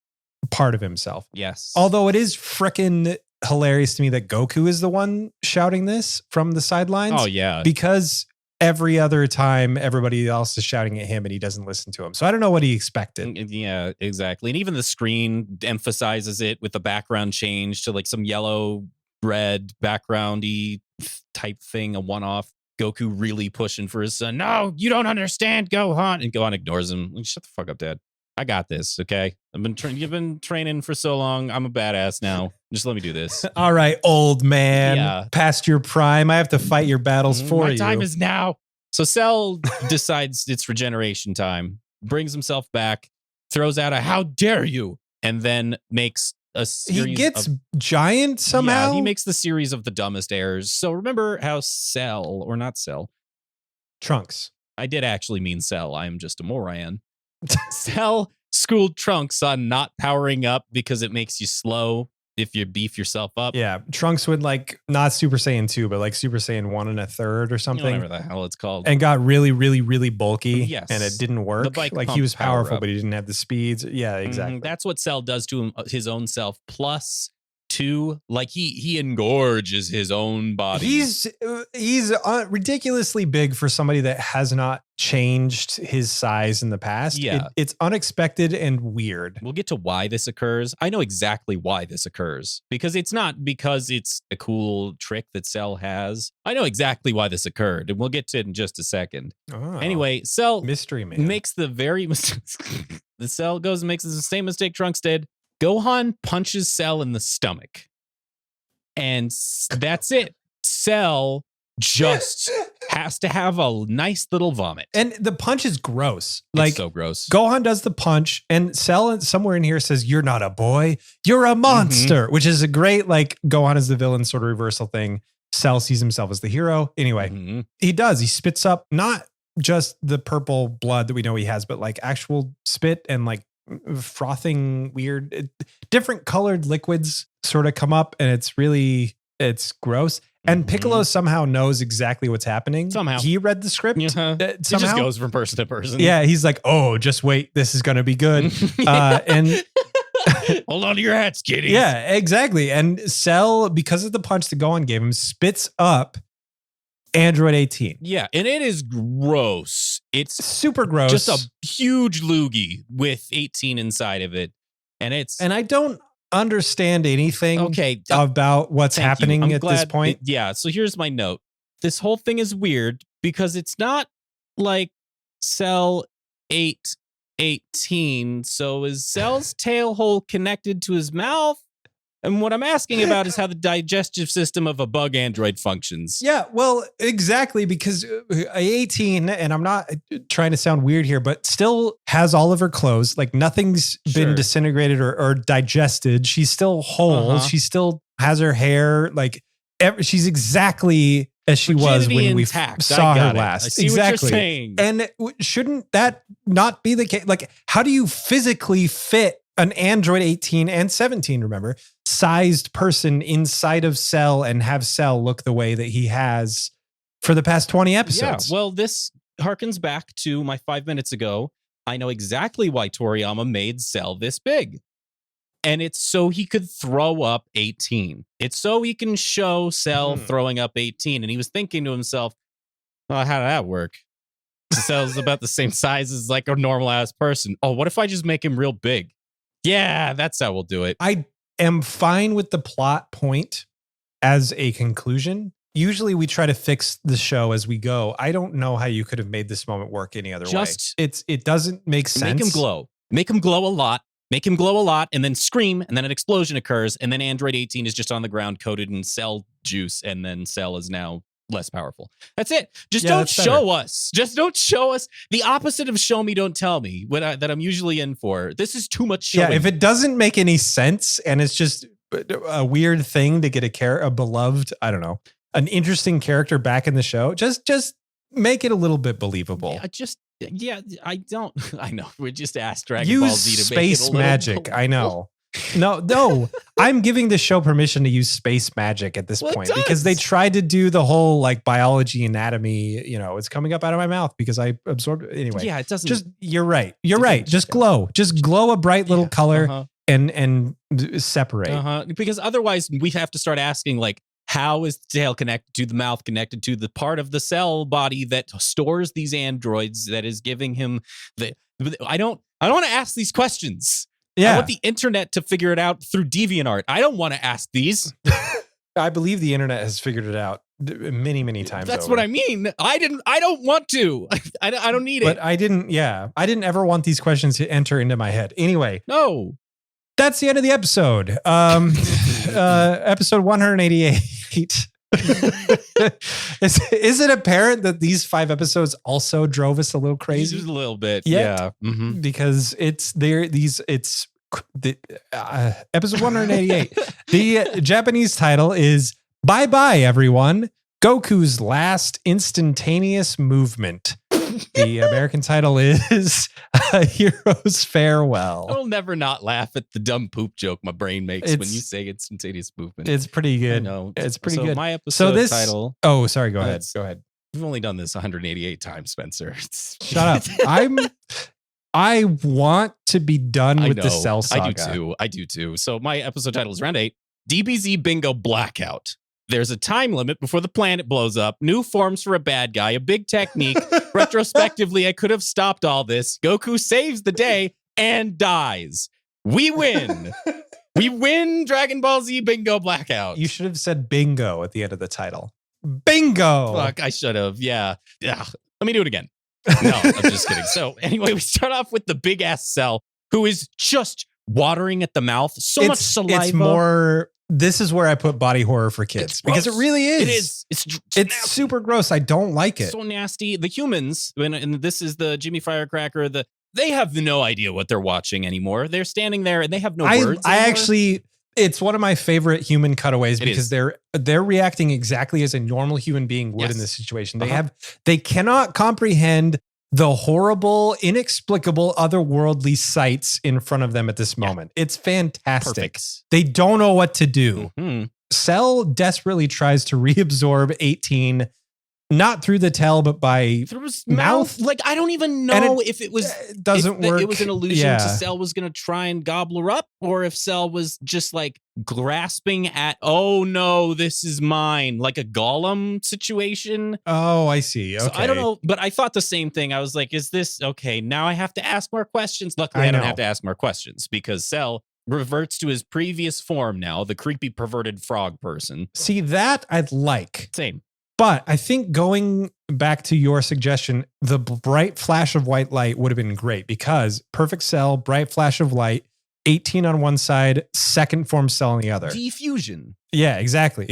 part of himself. Yes. Although it is freaking hilarious to me that Goku is the one shouting this from the sidelines. Oh yeah, because every other time everybody else is shouting at him and he doesn't listen to him. So I don't know what he expected. Yeah, exactly. And even the screen emphasizes it with the background change to like some yellow, red backgroundy type thing, a one-off. Goku really pushing for his son. No, you don't understand, Gohan. And Gohan ignores him. Like, shut the fuck up, Dad. I got this, okay? You've been training for so long. I'm a badass now. Just let me do this. All right, old man. Yeah. Past your prime. I have to fight your battles for you. My time is now. So Cell decides it's regeneration time, brings himself back, throws out a "how dare you," and then makes a series. He gets giant somehow. Yeah, he makes the series of the dumbest errors. So remember how Cell, or not Cell, Trunks. I did actually mean Cell. I am just a moron. Cell schooled Trunks on not powering up because it makes you slow if you beef yourself up. Yeah, Trunks would not Super Saiyan 2, but like Super Saiyan 1 1/3 or something. Whatever the hell it's called. And got really, really, really bulky. Yes. And it didn't work. Like he was powerful, but he didn't have the speeds. Yeah, exactly. That's what Cell does to his own self. Plus, two, like he engorges his own body. He's ridiculously big for somebody that has not changed his size in the past. Yeah. It's unexpected and weird. We'll get to why this occurs. I know exactly why this occurs because it's not because it's a cool trick that Cell has. I know exactly why this occurred, and we'll get to it in just a second. Oh, anyway, Cell mystery man makes the Cell goes and makes the same mistake Trunks did. Gohan punches Cell in the stomach. And that's it. Cell just has to have a nice little vomit. And the punch is gross. Like, it's so gross. Gohan does the punch, and Cell somewhere in here says, "You're not a boy, you're a monster," which is a great, like, Gohan is the villain sort of reversal thing. Cell sees himself as the hero. Anyway, he does. He spits up not just the purple blood that we know he has, but like actual spit and like frothing weird different colored liquids sort of come up, and it's gross. And Piccolo somehow knows exactly what's happening. Somehow he read the script. It just goes from person to person. Yeah, he's like, "Oh, just wait, this is gonna be good." And hold on to your hats, kiddies. Yeah, exactly. And Cell, because of the punch that Gohan gave him, spits up Android 18. Yeah, and it is gross. It's super gross. Just a huge loogie with 18 inside of it. And I don't understand anything about what's happening at this point. So here's my note. This whole thing is weird because it's not like Cell 818. So is Cell's tail hole connected to his mouth? And what I'm asking about is how the digestive system of a bug android functions. Yeah, well, exactly, because 18, and I'm not trying to sound weird here, but still has all of her clothes. Like nothing's been disintegrated or digested. She's still whole. She still has her hair. Like she's exactly as she was when we saw her last. I see what you're saying. And shouldn't that not be the case? Like, how do you physically fit an Android 18 and 17, remember, sized person inside of Cell and have Cell look the way that he has for the past 20 episodes? Yeah, well, this harkens back to my 5 minutes ago. I know exactly why Toriyama made Cell this big. And it's so he could throw up 18. It's so he can show Cell throwing up 18. And he was thinking to himself, well, how did that work? Cell's about the same size as like a normal ass person. Oh, what if I just make him real big? Yeah, that's how we'll do it. I am fine with the plot point as a conclusion. usually we try to fix the show as we go. I don't know how you could have made this moment work any other way. It doesn't make sense. Make him glow. Make him glow a lot. Make him glow a lot, and then scream, and then an explosion occurs, and then Android 18 is just on the ground coated in cell juice, and then Cell is now less powerful. That's it. Just don't show us. Just don't show us. The opposite of show me, don't tell me, that I'm usually in for. This is too much showing. Yeah, if it doesn't make any sense, and it's just a weird thing to get a beloved, I don't know, an interesting character back in the show, just make it a little bit believable. I don't. I know. We just asked Dragon Ball Z to space make it a magic. believable. I know. No. I'm giving the show permission to use space magic at this point because they tried to do the whole like biology, anatomy. You know, it's coming up out of my mouth because I absorbed it anyway. Yeah, it doesn't. Just you're right. You're right. Just glow. Just glow a bright little color and separate. Because otherwise, we have to start asking like, how is the tail connected to the mouth, connected to the part of the cell body that stores these androids that is giving him the... I don't want to ask these questions. Yeah. I want the internet to figure it out through DeviantArt. I don't want to ask these. I believe the internet has figured it out many, many times. That's what I mean. I don't want to. I don't need it. But I didn't ever want these questions to enter into my head. Anyway. No. That's the end of the episode. Episode 188. Is it apparent that these 5 episodes also drove us a little crazy? Just a little bit. Yeah. Mm-hmm. Because it's episode 188. The Japanese title is Bye Bye Everyone, Goku's Last Instantaneous Movement. The American title is Hero's Farewell. I'll never not laugh at the dumb poop joke my brain makes when you say instantaneous movement. It's pretty good. No, it's pretty good. My episode title. Oh, sorry. Go ahead. Go ahead. We've only done this 188 times, Spencer. Shut up. I want to be done with the Cell saga. I do too. So my episode title is round 8. DBZ Bingo Blackout. There's a time limit before the planet blows up. New forms for a bad guy. A big technique. Retrospectively, I could have stopped all this. Goku saves the day and dies. We win. We win Dragon Ball Z Bingo Blackout. You should have said bingo at the end of the title. Bingo. Fuck, I should have. Yeah. Let me do it again. No, I'm just kidding. So anyway, we start off with the big ass Cell who is just watering at the mouth. Much saliva. It's more... This is where I put body horror for kids because it really is. It is. It's super gross. I don't like it. So nasty. The humans, and this is the Jimmy Firecracker, they have no idea what they're watching anymore. They're standing there and they have no words. It's one of my favorite human cutaways because they're reacting exactly as a normal human being would in this situation. They cannot comprehend the horrible, inexplicable, otherworldly sights in front of them at this moment. It's fantastic. Perfect. They don't know what to do. Mm-hmm. Cell desperately tries to reabsorb 18, not through the tail, but by through his mouth. Like, I don't even know if it was doesn't work. It was an illusion to Cell was going to try and gobble her up, or if Cell was just like grasping at, oh no, this is mine, like a Gollum situation. Oh, I see. Okay. So I don't know, but I thought the same thing. I was like, is this okay? Now I have to ask more questions. Luckily, I don't have to ask more questions because Cell reverts to his previous form now, the creepy perverted frog person. See, that I'd like. Same. But I think going back to your suggestion, the bright flash of white light would have been great because perfect Cell, bright flash of light, 18 on one side, second form Cell on the other. Diffusion. Yeah, exactly.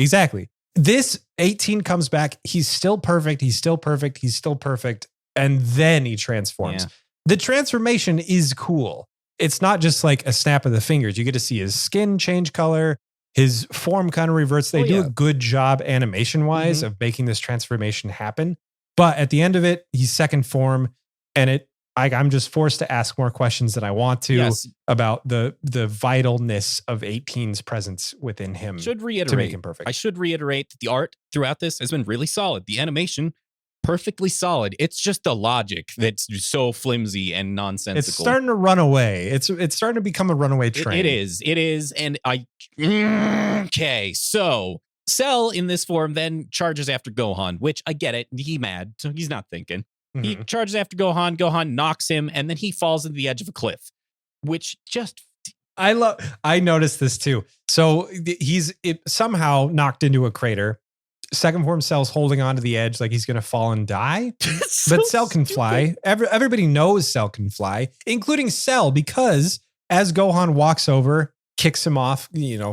This 18 comes back. He's still perfect. And then he transforms. Yeah. The transformation is cool. It's not just like a snap of the fingers. You get to see his skin change color. His form kind of reverts. They do a good job animation-wise of making this transformation happen. But at the end of it, he's second form. And I'm just forced to ask more questions than I want to about the vitalness of 18's presence within him to make him perfect. I should reiterate that the art throughout this has been really solid. The animation, perfectly solid. It's just the logic that's so flimsy and nonsensical. It's starting to run away. It's starting to become a runaway train. It is. And okay, so Cell in this form then charges after Gohan, which I get it. He's mad, so he's not thinking. Mm-hmm. He charges after Gohan. Gohan knocks him, and then he falls into the edge of a cliff, which just... I noticed this too. So he's somehow knocked into a crater. Second form Cell's holding onto the edge like he's going to fall and die. So But Cell can stupid. fly. Everybody knows Cell can fly, including Cell, because as Gohan walks over, kicks him off,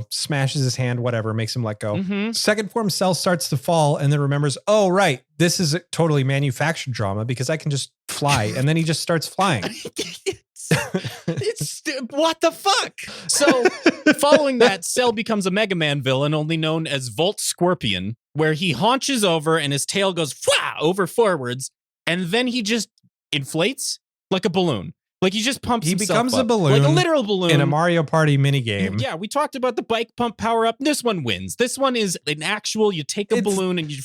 smashes his hand, whatever, makes him let go. Mm-hmm. Second form Cell starts to fall and then remembers, oh, right, this is a totally manufactured drama because I can just fly. And then he just starts flying. It's what the fuck? So following that, Cell becomes a Mega Man villain, only known as Volt Scorpion, where he haunches over and his tail goes over forwards, and then he just inflates like a balloon. Like he just pumps. He becomes a up, balloon, like a literal balloon in a Mario Party minigame. Yeah, we talked about the bike pump power up. This one wins. This one is an actual. You take a balloon and you,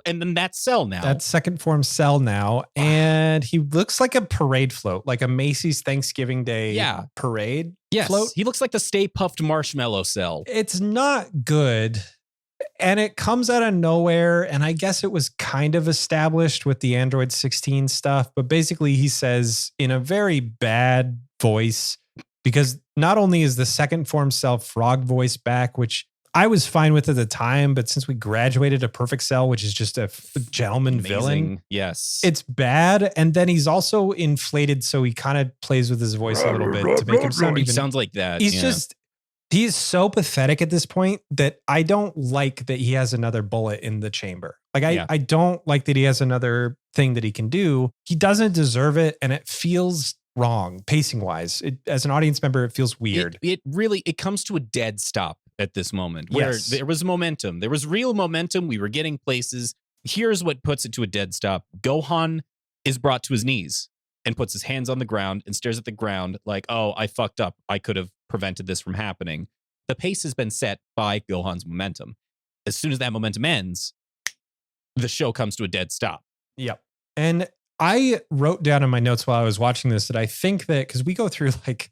and then that's Cell now. That's second form Cell now, and he looks like a parade float, like a Macy's Thanksgiving Day parade float. He looks like the Stay Puft Marshmallow Cell. It's not good. And it comes out of nowhere. And I guess it was kind of established with the Android 16 stuff. But basically, he says in a very bad voice, because not only is the second form Cell frog voice back, which I was fine with at the time, but since we graduated to Perfect Cell, which is just a gentleman villain, yes, it's bad. And then he's also inflated, so he kind of plays with his voice a little bit to make him sound even. Sounds like that. He's so pathetic at this point that I don't like that he has another bullet in the chamber. Like I don't like that he has another thing that he can do. He doesn't deserve it, and it feels wrong pacing wise. As an audience member, it feels weird. It really comes to a dead stop at this moment where there was momentum. There was real momentum. We were getting places. Here's what puts it to a dead stop. Gohan is brought to his knees and puts his hands on the ground and stares at the ground like, oh, I fucked up. I could have prevented this from happening. The pace has been set by Gohan's momentum. As soon as that momentum ends, the show comes to a dead stop. Yep. And I wrote down in my notes while I was watching this that I think that because we go through like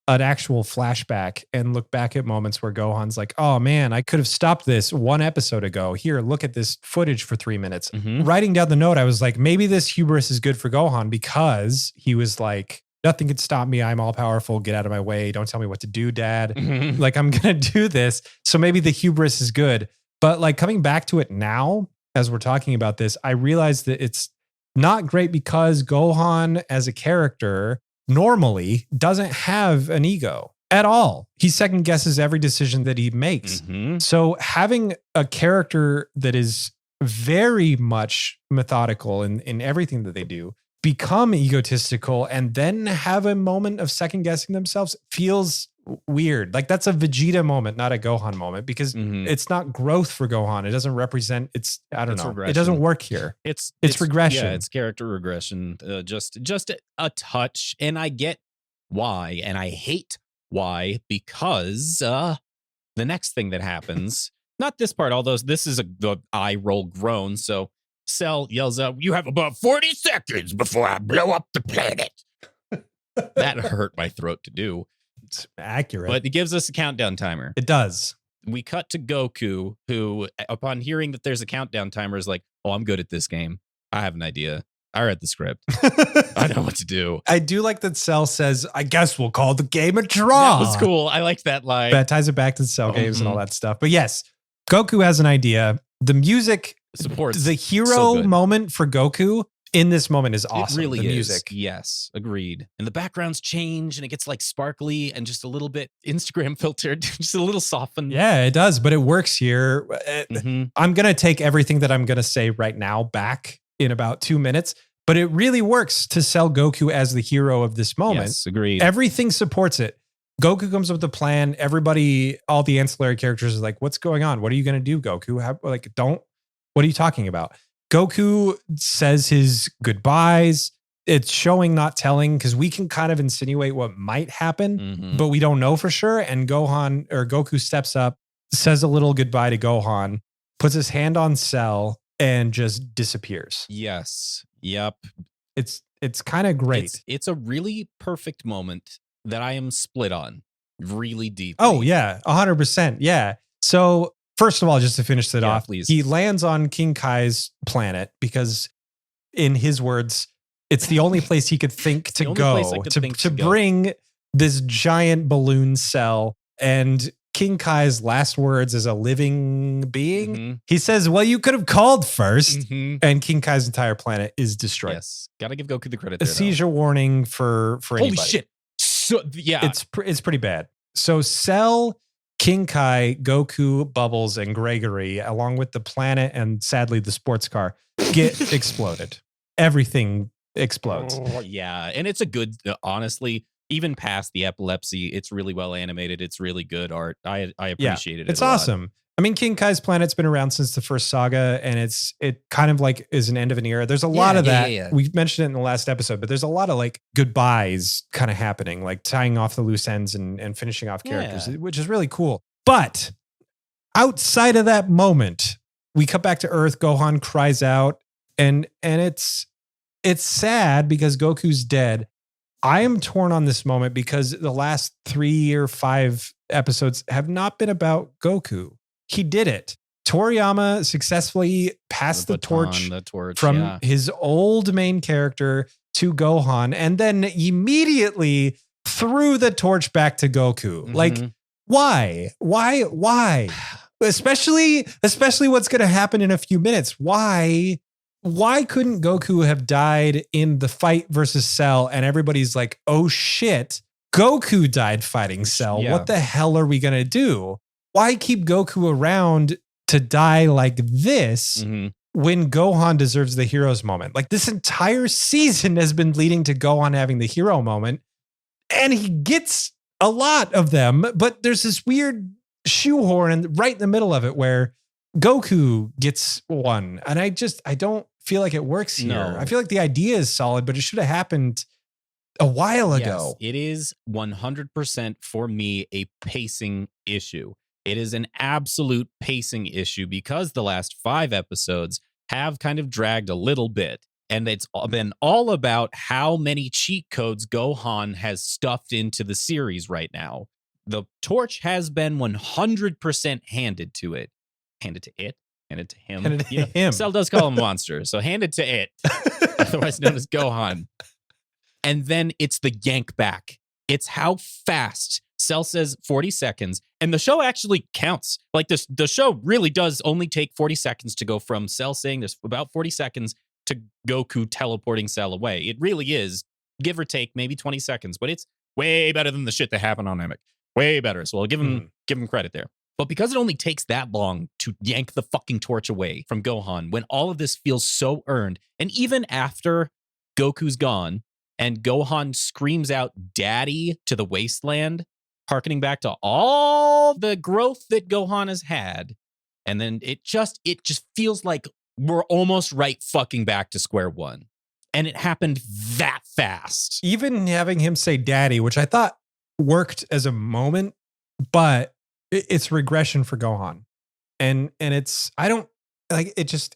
an actual flashback and look back at moments where Gohan's like, oh man, I could have stopped this one episode ago. Here, look at this footage for 3 minutes. Mm-hmm. Writing down the note, I was like, maybe this hubris is good for Gohan because he was like, nothing can stop me. I'm all powerful. Get out of my way. Don't tell me what to do, Dad. Mm-hmm. Like, I'm going to do this. So maybe the hubris is good. But like coming back to it now, as we're talking about this, I realized that it's not great because Gohan as a character normally doesn't have an ego at all. He second guesses every decision that he makes. Mm-hmm. So having a character that is very much methodical in everything that they do, become egotistical, and then have a moment of second guessing themselves feels weird. Like that's a Vegeta moment, not a Gohan moment, because it's not growth for Gohan. It doesn't represent. I don't know. Regression. It doesn't work here. It's regression. Yeah, it's character regression. Just a touch, and I get why, and I hate why because the next thing that happens, not this part, although this is the eye roll groan. So Cell yells out, "You have about 40 seconds before I blow up the planet." That hurt my throat to do. It's accurate. But it gives us a countdown timer. It does. We cut to Goku, who, upon hearing that there's a countdown timer, is like, oh, I'm good at this game. I have an idea. I read the script. I know what to do. I do like that Cell says, I guess we'll call the game a draw. That was cool. I liked that line. That ties it back to the Cell games and all that stuff. But yes, Goku has an idea. The music supports the hero moment for Goku in this moment is awesome. It really the is. Music. Yes, agreed. And the backgrounds change and it gets like sparkly and just a little bit Instagram filtered, just a little softened. Yeah, it does, but it works here. I'm going to take everything that I'm going to say right now back in about 2 minutes, but it really works to sell Goku as the hero of this moment. Yes, agreed. Everything supports it. Goku comes up with a plan. Everybody, all the ancillary characters are like, what's going on? What are you going to do, Goku? What are you talking about? Goku says his goodbyes. It's showing, not telling, because we can kind of insinuate what might happen, but we don't know for sure. And Goku steps up, says a little goodbye to Gohan, puts his hand on Cell, and just disappears. Yes. Yep. It's kind of great. It's a really perfect moment that I am split on really deeply. Oh, yeah. 100%. Yeah. So first of all, just to finish it off, please. He lands on King Kai's planet because, in his words, it's the only place he could think to go to bring this giant balloon Cell. And King Kai's last words as a living being. Mhm. He says, well, you could have called first. Mhm. And King Kai's entire planet is destroyed. Yes. Gotta give Goku the credit A there, though. seizure warning for Holy anybody. shit. So, yeah. It's pretty bad. So Cell, King Kai, Goku, Bubbles, and Gregory, along with the planet and sadly the sports car, get exploded. Everything explodes. Oh, yeah. And it's a good, honestly, even past the epilepsy, it's really well animated. It's really good art. I appreciated it. It's a lot. awesome. I mean, King Kai's planet's been around since the first saga, and it kind of like is an end of an era. There's a lot of that. Yeah. We mentioned it in the last episode, but there's a lot of like goodbyes kind of happening, like tying off the loose ends and finishing off characters, which is really cool. But outside of that moment, we come back to Earth. Gohan cries out, and it's sad because Goku's dead. I am torn on this moment because the last 3 or 5 episodes have not been about Goku. He did it. Toriyama successfully passed the torch from his old main character to Gohan and then immediately threw the torch back to Goku. Mhm. Like, why? Especially what's going to happen in a few minutes. Why couldn't Goku have died in the fight versus Cell and everybody's like, oh shit, Goku died fighting Cell. Yeah. What the hell are we going to do? Why keep Goku around to die like this when Gohan deserves the hero's moment? Like this entire season has been leading to Gohan having the hero moment and he gets a lot of them, but there's this weird shoehorn right in the middle of it where Goku gets one. And I don't feel like it works here. No. I feel like the idea is solid, but it should have happened a while ago. Yes, it is 100% for me a pacing issue. It is an absolute pacing issue because the last 5 episodes have kind of dragged a little bit. And it's been all about how many cheat codes Gohan has stuffed into the series right now. The torch has been 100% handed to it. Handed to it? Handed to him? Handed to him. Cell does call him Monster, so handed to it, otherwise known as Gohan. And then it's the yank back. It's how fast. Cell says 40 seconds, and the show actually counts. Like this, the show really does only take 40 seconds to go from Cell saying there's about 40 seconds to Goku teleporting Cell away. It really is, give or take, maybe 20 seconds, but it's way better than the shit that happened on Namek. Way better. So I'll give him credit there. But because it only takes that long to yank the fucking torch away from Gohan, when all of this feels so earned, and even after Goku's gone and Gohan screams out "Daddy" to the wasteland, harkening back to all the growth that Gohan has had, and then it just feels like we're almost right fucking back to square one. And it happened that fast. Even having him say "Daddy," which I thought worked as a moment, but it's regression for Gohan. And it's, I don't like it just,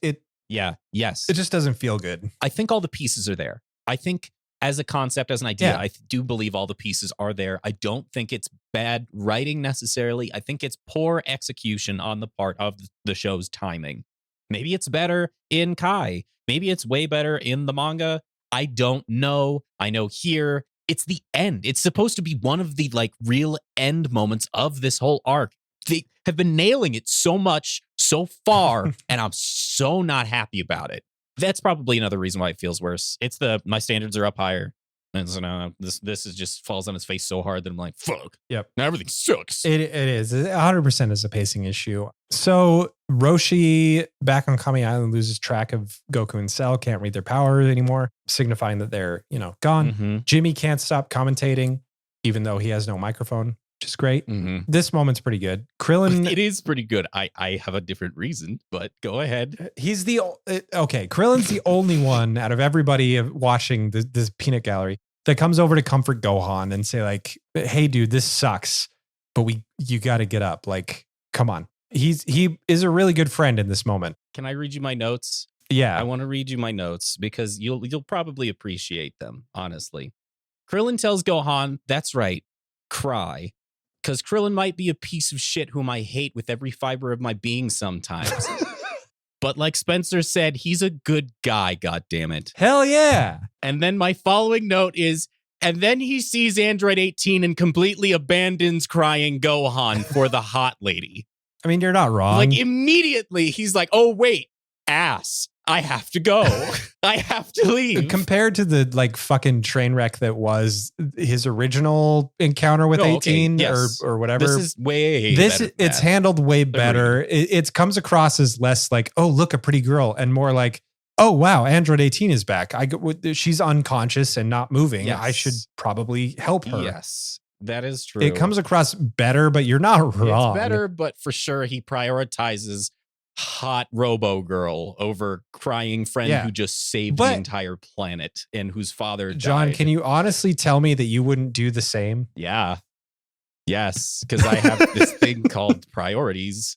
Yeah. Yes. it just doesn't feel good. I think all the pieces are there. I think as a concept, as an idea, Yeah. I do believe all the pieces are there. I don't think it's bad writing necessarily. I think it's poor execution on the part of the show's timing. Maybe it's better in Kai. Maybe it's way better in the manga. I don't know. I know here it's the end. It's supposed to be one of the like real end moments of this whole arc. They have been nailing it so much so far, and I'm so not happy about it. That's probably another reason why it feels worse. It's my standards are up higher. And so now this is just falls on his face so hard that I'm like, fuck. Yep. Now everything sucks. It is 100% is a pacing issue. So Roshi back on Kami Island loses track of Goku and Cell, can't read their power anymore, signifying that they're, gone. Mhm. Jimmy can't stop commentating, even though he has no microphone, which is great. Mhm. This moment's pretty good. Krillin, It is pretty good. I have a different reason, but go ahead. he's Krillin's the only one out of everybody watching this peanut gallery that comes over to comfort Gohan and say like, hey dude, this sucks, but you got to get up. Like, come on. He is a really good friend in this moment. Can I read you my notes? Yeah. I want to read you my notes because you'll probably appreciate them, honestly. Krillin tells Gohan, that's right, cry. Because Krillin might be a piece of shit whom I hate with every fiber of my being sometimes. But like Spencer said, he's a good guy, goddammit. Hell yeah. And then my following note is, And then he sees Android 18 and completely abandons crying Gohan for the hot lady. I mean, you're not wrong. Like immediately he's like, oh, wait, ass. I have to go. I have to leave. Compared to the like fucking train wreck that was his original encounter with 18 yes. or whatever. This is way better it's handled way better. It comes across as less like, oh, look, a pretty girl, and more like, oh, wow, Android 18 is back. She's unconscious and not moving. Yes. I should probably help her. Yes, that is true. It comes across better, but you're not wrong. It's better, but for sure he prioritizes hot robo girl over crying friend who just saved the entire planet and whose father died. John, can you honestly tell me that you wouldn't do the same? Yeah. Yes, because I have this thing called priorities.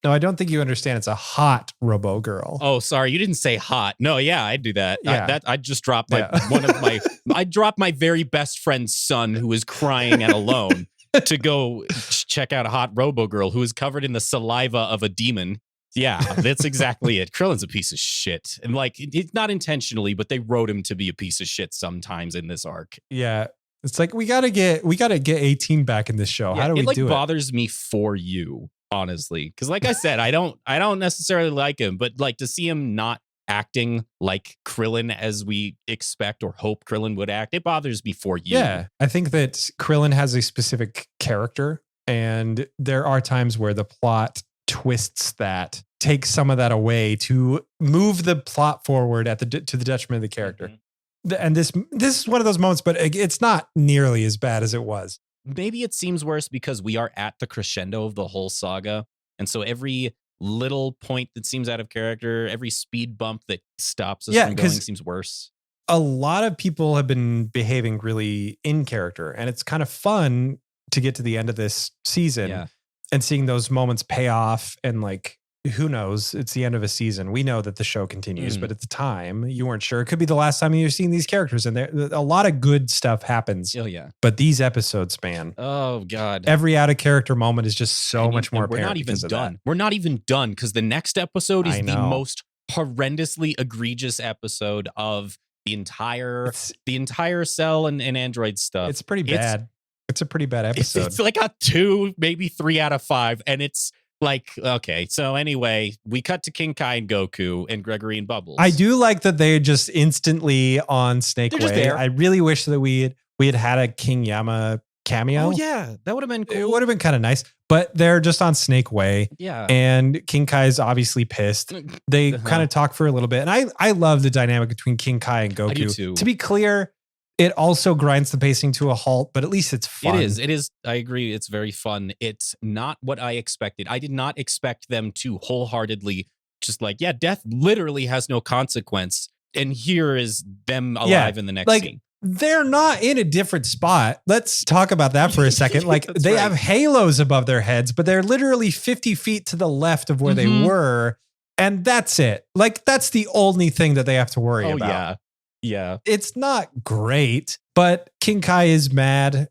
No, I don't think you understand. It's a hot robo girl. Oh, sorry, you didn't say hot. No, yeah, I'd do that. Yeah. I just dropped I dropped my very best friend's son who is crying and alone to go check out a hot robo girl who is covered in the saliva of a demon. Yeah, that's exactly it. Krillin's a piece of shit. And like, it's not intentionally, but they wrote him to be a piece of shit sometimes in this arc. Yeah. It's like, we gotta get 18 back in this show. Yeah, how do we do it? It bothers me for you, honestly. Because like I said, I don't necessarily like him, but like to see him not acting like Krillin as we expect or hope Krillin would act, it bothers me for you. Yeah. I think that Krillin has a specific character, and there are times where the plot twists that, take some of that away to move the plot forward to the detriment of the character. Mm-hmm. And this is one of those moments, but it's not nearly as bad as it was. Maybe it seems worse because we are at the crescendo of the whole saga. And so every little point that seems out of character, every speed bump that stops us from going seems worse. A lot of people have been behaving really in character, and it's kind of fun to get to the end of this season and seeing those moments pay off. And like, who knows? It's the end of a season. We know that the show continues, but at the time you weren't sure. It could be the last time you're seeing these characters, and a lot of good stuff happens. Oh yeah. But these episodes, man. Oh God. Every out of character moment is just so much more apparent. We're not even done. We're not even done because the next episode is the most horrendously egregious episode of the entire Cell and Android stuff. It's pretty bad. It's a pretty bad episode. It's like a 2, maybe 3 out of 5. And it's like, okay. So anyway, we cut to King Kai and Goku and Gregory and Bubbles. I do like that they're just instantly on Snake Way. I really wish that we had a King Yama cameo. Oh yeah, that would have been cool. It would have been kind of nice, but they're just on Snake Way. Yeah. And King Kai is obviously pissed. They kind of talk for a little bit. And I love the dynamic between King Kai and Goku. I do too. To be clear, it also grinds the pacing to a halt, but at least it's fun. It is. I agree. It's very fun. It's not what I expected. I did not expect them to wholeheartedly just like, yeah, death literally has no consequence. And here is them alive in the next scene. They're not in a different spot. Let's talk about that for a second. Like they have halos above their heads, but they're literally 50 feet to the left of where they were. And that's it. Like that's the only thing that they have to worry about. Yeah. Yeah. It's not great, but King Kai is mad.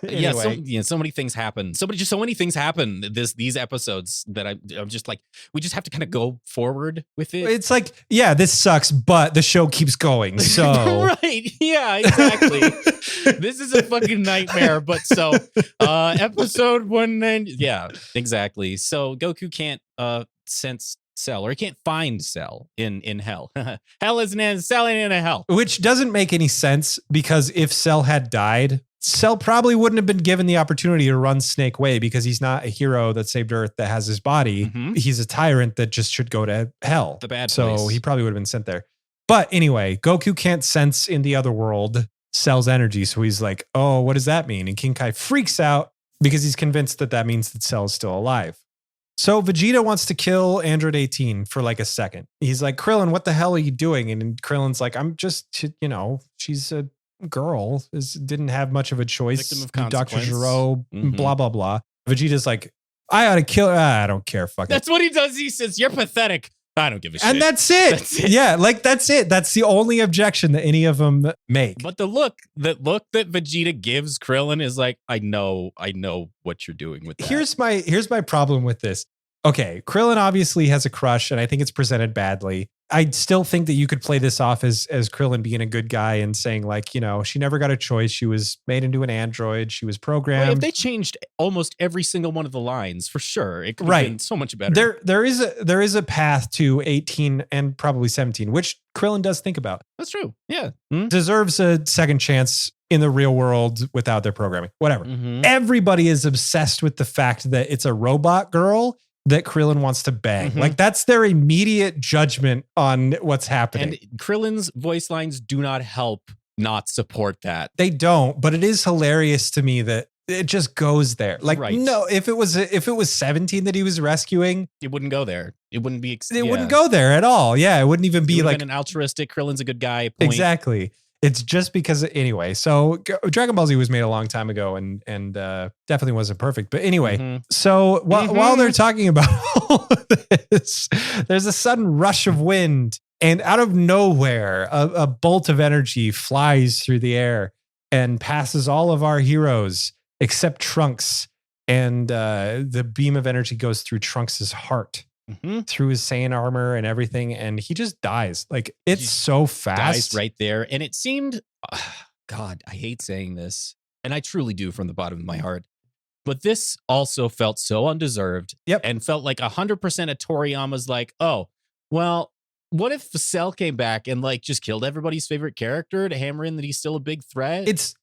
Anyway. So many things happen. So many things happen these episodes that I'm just like, we just have to kind of go forward with it. It's like, yeah, this sucks, but the show keeps going. So right. Yeah, exactly. This is a fucking nightmare. But so episode 1, yeah, exactly. So Goku can't sense Cell, or he can't find Cell in hell. Hell isn't in Cell ain't in a hell. Which doesn't make any sense, because if Cell had died, Cell probably wouldn't have been given the opportunity to run Snake Way, because he's not a hero that saved Earth that has his body. Mm-hmm. He's a tyrant that just should go to hell. The bad place. So he probably would have been sent there. But anyway, Goku can't sense in the other world Cell's energy. So he's like, oh, what does that mean? And King Kai freaks out because he's convinced that means that Cell is still alive. So Vegeta wants to kill Android 18 for like a second. He's like, Krillin, what the hell are you doing? And Krillin's like, I'm just, she's a girl, didn't have much of a choice. Victim of consequence. Dr. Gero, blah, blah, blah. Vegeta's like, I ought to kill her. I don't care. Fuck That's what he does. He says, you're pathetic. I don't give a shit. And that's it. Yeah, like that's it. That's the only objection that any of them make. But the look that Vegeta gives Krillin is like, I know what you're doing with that. Here's my problem with this. Okay, Krillin obviously has a crush, and I think it's presented badly. I still think that you could play this off as Krillin being a good guy and saying like, you know, she never got a choice. She was made into an android. She was programmed. Well, if they changed almost every single one of the lines, for sure, it could have been so much better. There is a path to 18 and probably 17, which Krillin does think about. That's true. Yeah. Deserves a second chance in the real world without their programming. Whatever. Everybody is obsessed with the fact that it's a robot girl that Krillin wants to bang. Like that's their immediate judgment on what's happening. And Krillin's voice lines do not help not support that. They don't, but it is hilarious to me that it just goes there. Like, no, if it was 17 that he was rescuing, it wouldn't go there. It wouldn't be. It wouldn't go there at all. Yeah, it wouldn't even be like an altruistic. Krillin's a good guy. Point. Exactly. It's just because anyway. So Dragon Ball Z was made a long time ago, and definitely wasn't perfect. But anyway, so while they're talking about all of this, there's a sudden rush of wind, and out of nowhere, a bolt of energy flies through the air and passes all of our heroes except Trunks, and the beam of energy goes through Trunks' heart. Through his Saiyan armor and everything, and he just dies. Like it's so fast. Dies right there. And it seemed, God, I hate saying this, and I truly do from the bottom of my heart, but this also felt so undeserved. And felt like 100% of Toriyama's like, oh, well, what if Cell came back and like just killed everybody's favorite character to hammer in that he's still a big threat? It's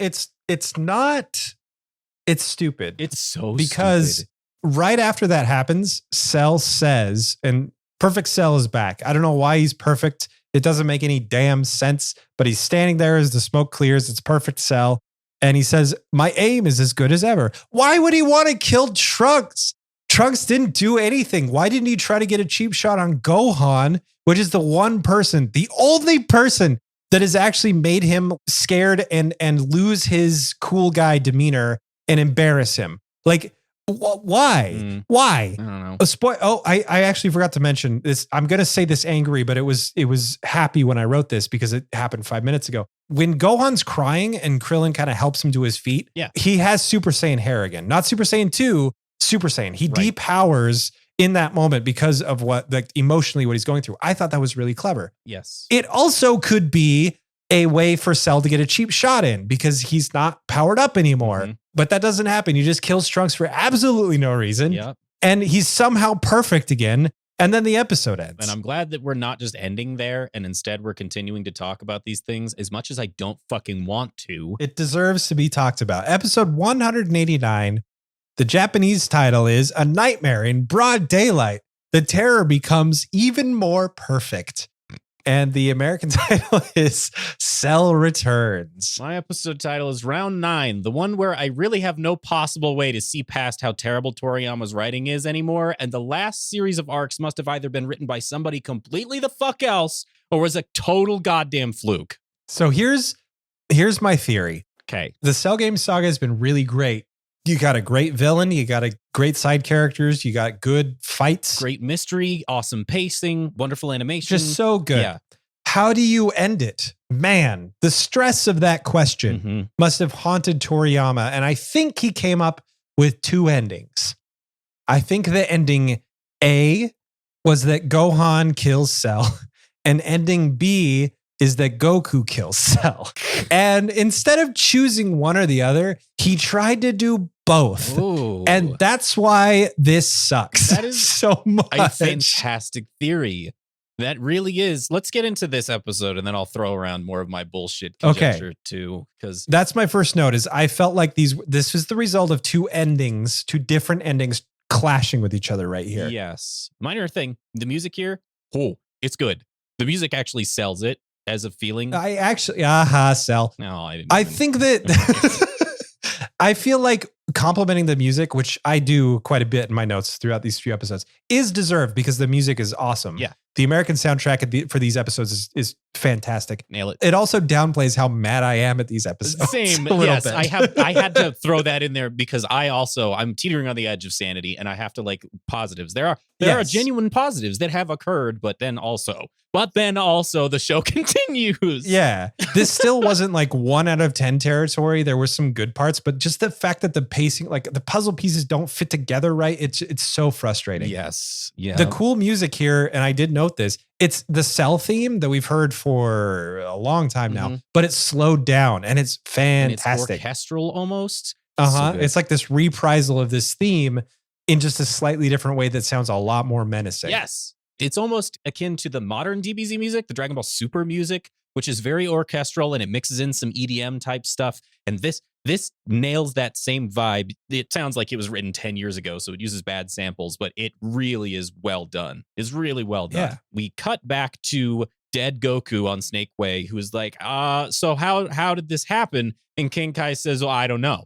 stupid. It's so because stupid. Right after that happens, Cell says, and Perfect Cell is back. I don't know why he's perfect. It doesn't make any damn sense, but he's standing there as the smoke clears. It's Perfect Cell. And he says, my aim is as good as ever. Why would he want to kill Trunks? Trunks didn't do anything. Why didn't he try to get a cheap shot on Gohan, which is the one person, the only person that has actually made him scared and lose his cool guy demeanor and embarrass him? Like, why? Why? I don't know. I actually forgot to mention this. I'm going to say this angry, but it was happy when I wrote this because it happened 5 minutes ago. When Gohan's crying and Krillin kind of helps him to his feet, he has Super Saiyan hair again. Not Super Saiyan 2, Super Saiyan. He depowers in that moment because of what, like, emotionally what he's going through. I thought that was really clever. Yes. It also could be a way for Cell to get a cheap shot in because he's not powered up anymore. But that doesn't happen. He just kills Trunks for absolutely no reason. And he's somehow perfect again. And then the episode ends. And I'm glad that we're not just ending there and instead we're continuing to talk about these things as much as I don't fucking want to. It deserves to be talked about. Episode 189. The Japanese title is A Nightmare in Broad Daylight. The terror becomes even more perfect. And the American title is Cell Returns. My episode title is Round 9, the one where I really have no possible way to see past how terrible Toriyama's writing is anymore. And the last series of arcs must have either been written by somebody completely the fuck else or was a total goddamn fluke. So here's my theory. Okay. The Cell game saga has been really great. You got a great villain. You got a great side characters. You got good fights. Great mystery, awesome pacing, wonderful animation. Just so good. Yeah. How do you end it? Man, the stress of that question must have haunted Toriyama. And I think he came up with two endings. I think the ending A was that Gohan kills Cell, and ending B is that Goku kills Cell. And instead of choosing one or the other, he tried to do both. Ooh. And that's why this sucks. That is so much. A fantastic theory. That really is. Let's get into this episode and then I'll throw around more of my bullshit conjecture too. Because that's my first note is I felt like this was the result of two different endings clashing with each other right here. Yes. Minor thing. The music here, it's good. The music actually sells it as a feeling. I actually, Cell. No, I didn't. I think that I feel like complimenting the music, which I do quite a bit in my notes throughout these few episodes, is deserved because the music is awesome. Yeah. The American soundtrack for these episodes is fantastic. Nail it. It also downplays how mad I am at these episodes. Same. Yes. Bit. I had to throw that in there because I'm teetering on the edge of sanity and I have to like positives. There are genuine positives that have occurred, but then also the show continues. Yeah. This still wasn't like 1 out of 10 territory. There were some good parts, but just the fact that the pacing, like the puzzle pieces don't fit together right. It's so frustrating. Yes. Yeah. The cool music here, and I did note this, it's the Cell theme that we've heard for a long time now, but it's slowed down and it's fantastic. And it's orchestral almost. So it's like this reprisal of this theme in just a slightly different way that sounds a lot more menacing. Yes. It's almost akin to the modern DBZ music, the Dragon Ball Super music, which is very orchestral and it mixes in some EDM type stuff. And this nails that same vibe. It sounds like it was written 10 years ago, so it uses bad samples, but it really is well done. It's really well done. Yeah. We cut back to dead Goku on Snake Way, who is like, so how did this happen? And King Kai says, well, I don't know.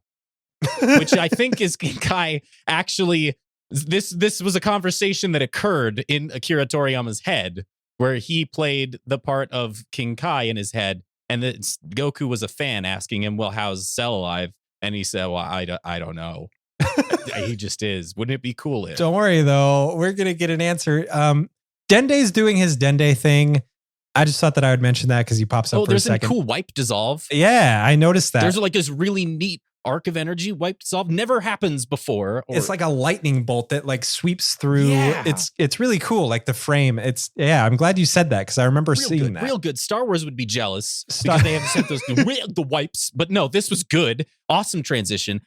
Which I think is King Kai actually, this was a conversation that occurred in Akira Toriyama's head, where he played the part of King Kai in his head, and Goku was a fan asking him, well, how's Cell alive? And he said, well, I don't know. He just is. Wouldn't it be cool if? Don't worry, though. We're going to get an answer. Dende's doing his Dende thing. I just thought that I would mention that because he pops up for a second. There's a cool wipe dissolve. Yeah, I noticed that. There's like this really neat arc of energy wipe dissolve. Never happens before. It's like a lightning bolt that like sweeps through. Yeah. It's really cool. Like the frame. I'm glad you said that because I remember seeing that. Real good. Star Wars would be jealous because they have sent those the wipes. But no, this was good. Awesome transition.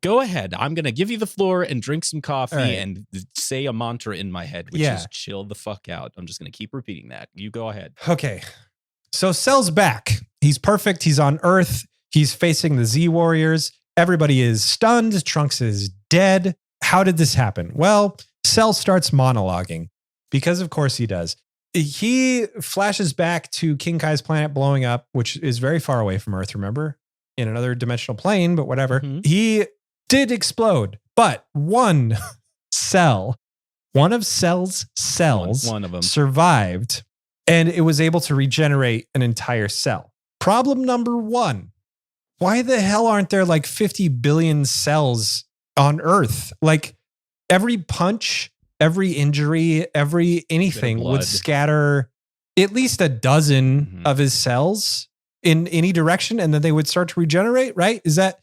Go ahead. I'm going to give you the floor and drink some coffee and say a mantra in my head, which is chill the fuck out. I'm just going to keep repeating that. You go ahead. Okay. So Cell's back. He's perfect. He's on Earth. He's facing the Z Warriors. Everybody is stunned. Trunks is dead. How did this happen? Well, Cell starts monologuing because of course he does. He flashes back to King Kai's planet blowing up, which is very far away from Earth, remember? In another dimensional plane, but whatever. He did explode, but one of Cell's cells one of them survived, and it was able to regenerate an entire cell. Problem number one, why the hell aren't there like 50 billion cells on Earth? Like every punch, every injury, every anything would scatter at least a dozen of his cells in any direction, and then they would start to regenerate, right? Is that,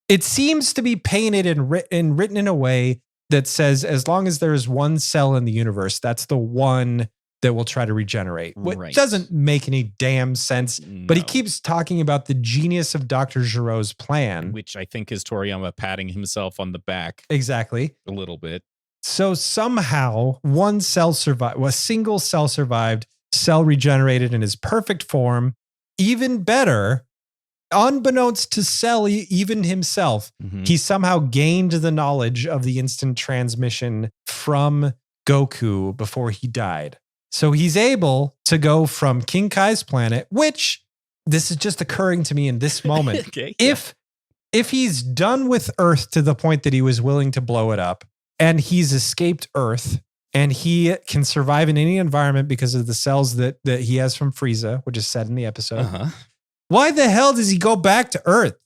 it seems to be painted and written in a way that says as long as there is one cell in the universe, that's the one that will try to regenerate. Which doesn't make any damn sense. No. But he keeps talking about the genius of Dr. Giro's plan. Which I think is Toriyama patting himself on the back. Exactly. A little bit. So somehow one cell survived, a single cell survived, Cell regenerated in his perfect form. Even better, unbeknownst to Cell, even himself, he somehow gained the knowledge of the instant transmission from Goku before he died. So he's able to go from King Kai's planet, which this is just occurring to me in this moment. If he's done with Earth to the point that he was willing to blow it up, and he's escaped Earth, and he can survive in any environment because of the cells that he has from Frieza, which is said in the episode. Why the hell does he go back to Earth?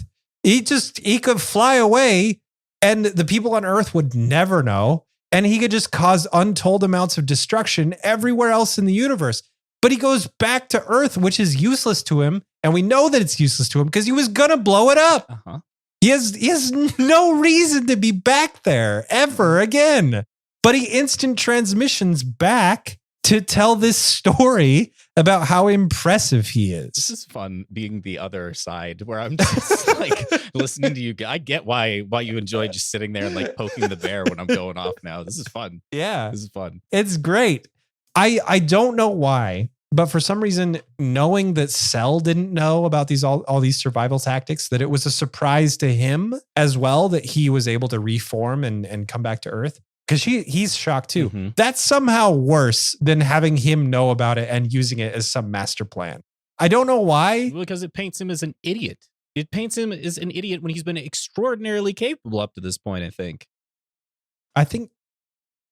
He could fly away and the people on Earth would never know. And he could just cause untold amounts of destruction everywhere else in the universe. But he goes back to Earth, which is useless to him. And we know that it's useless to him because he was going to blow it up. He has no reason to be back there ever again. But he instant transitions back to tell this story about how impressive he is. This is fun being the other side where I'm just like listening to you. I get why you enjoy just sitting there and like poking the bear when I'm going off now. This is fun. Yeah. This is fun. It's great. I don't know why, but for some reason, knowing that Cell didn't know about all these survival tactics, that it was a surprise to him as well that he was able to reform and come back to Earth. Because he's shocked too. That's somehow worse than having him know about it and using it as some master plan. I don't know why. Because it paints him as an idiot. It paints him as an idiot when he's been extraordinarily capable up to this point, I think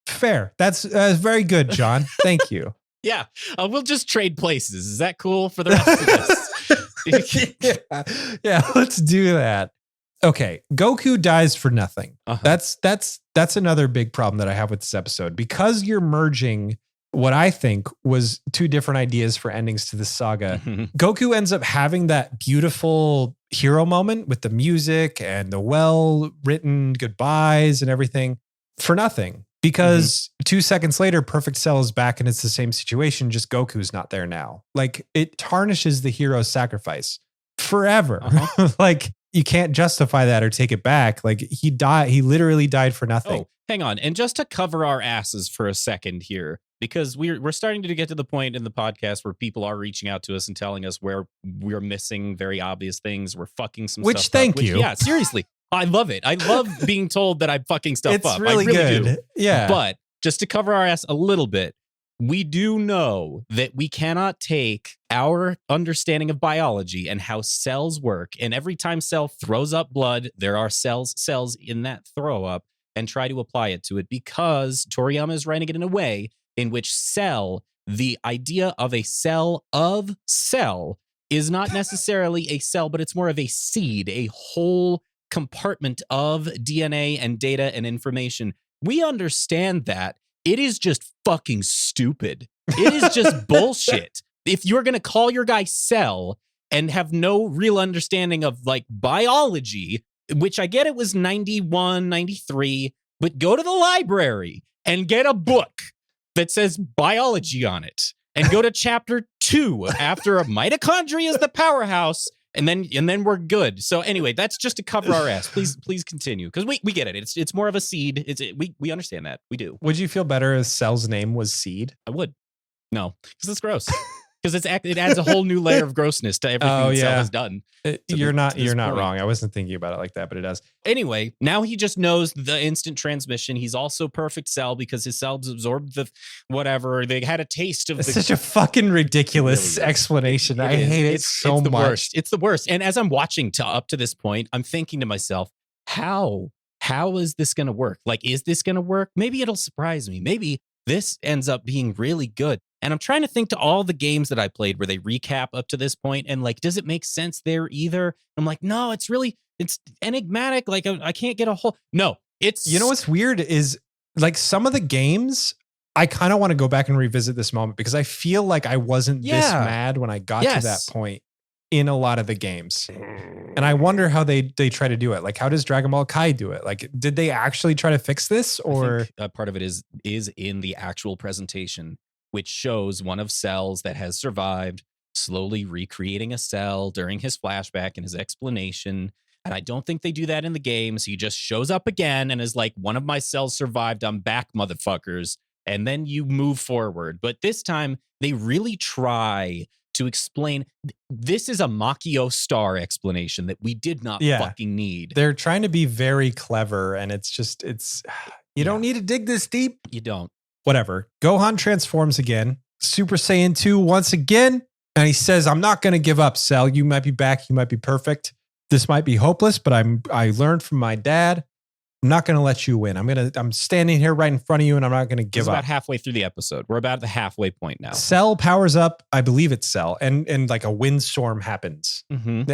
fair. That's very good, John. Thank you. Yeah. We'll just trade places. Is that cool for the rest of us? Yeah, let's do that. Okay, Goku dies for nothing. That's another big problem that I have with this episode, because you're merging what I think was two different ideas for endings to this saga. Goku ends up having that beautiful hero moment with the music and the well-written goodbyes and everything for nothing. Because 2 seconds later, Perfect Cell is back and it's the same situation, just Goku's not there now. Like, it tarnishes the hero's sacrifice forever. Like, you can't justify that or take it back. Like, he literally died for nothing. Oh, hang on. And just to cover our asses for a second here, because we're starting to get to the point in the podcast where people are reaching out to us and telling us where we're missing very obvious things. We're fucking some Which, stuff thank up. you. Yeah, seriously. I love it. I love being told that I'm fucking stuff It's up. really I really good. do. Yeah. But just to cover our ass a little bit, we do know that we cannot take our understanding of biology and how cells work. And every time cell throws up blood, there are cells in that throw up, and try to apply it to it, because Toriyama is writing it in a way in which the idea of a cell is not necessarily a cell, but it's more of a seed, a whole compartment of DNA and data and information. We understand that. It is just fucking stupid. It is just bullshit. If you're going to call your guy Cell and have no real understanding of like biology, which I get it was 91, 93, but go to the library and get a book that says biology on it and go to chapter 2 after a mitochondria is the powerhouse. And then we're good. So anyway, that's just to cover our ass. Please continue, because we get it. It's more of a seed. We understand that. We do. Would you feel better if Cell's name was Seed? I would. No, because it's gross. Because it adds a whole new layer of grossness to everything Cell has done. You're not wrong. I wasn't thinking about it like that, but it does. Anyway, now he just knows the instant transmission. He's also Perfect Cell because his cells absorbed the whatever. They had a taste of it's such a fucking ridiculous explanation. I hate it so it's the much. Worst. It's the worst. And as I'm watching up to this point, I'm thinking to myself, how is this going to work? Like, is this going to work? Maybe it'll surprise me. Maybe this ends up being really good. And I'm trying to think to all the games that I played where they recap up to this point, and like, does it make sense there either? I'm like, no, it's enigmatic. Like, I can't get a whole. No, it's. You know what's weird is like some of the games, I kind of want to go back and revisit this moment because I feel like I wasn't this mad when I got to that point in a lot of the games. And I wonder how they try to do it. Like, how does Dragon Ball Kai do it? Like, did they actually try to fix this, or I think part of it is in the actual presentation, which shows one of Cell's that has survived slowly recreating a cell during his flashback and his explanation. And I don't think they do that in the games. He just shows up again and is like, one of my cells survived. I'm back, motherfuckers. And then you move forward. But this time they really try to explain. This is a Makio Star explanation that we did not fucking need. They're trying to be very clever. And you don't need to dig this deep. You don't. Whatever. Gohan transforms again. Super Saiyan 2 once again. And he says, I'm not going to give up, Cell. You might be back. You might be perfect. This might be hopeless, but I learned from my dad. I'm not going to let you win. I'm standing here right in front of you and I'm not going to give up. About halfway through the episode. We're about at the halfway point now. Cell powers up. I believe it's Cell. And like a windstorm happens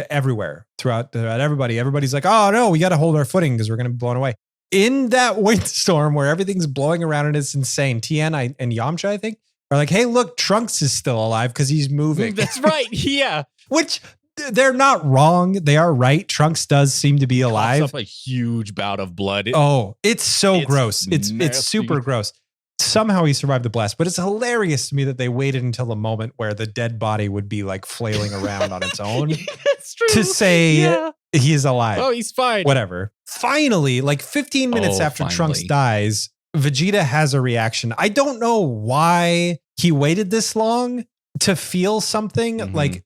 everywhere throughout everybody. Everybody's like, oh no, we got to hold our footing because we're going to be blown away. In that windstorm where everything's blowing around and it's insane, Tien and Yamcha, I think, are like, hey, look, Trunks is still alive because he's moving. That's right. Yeah. Which they're not wrong. They are right. Trunks does seem to be alive. Coughs up a huge bout of blood. It's so gross. It's super gross. Somehow he survived the blast, but it's hilarious to me that they waited until the moment where the dead body would be like flailing around on its own to say he is alive. Oh, he's fine. Whatever. Finally, like 15 minutes after Trunks dies, Vegeta has a reaction. I don't know why he waited this long to feel something like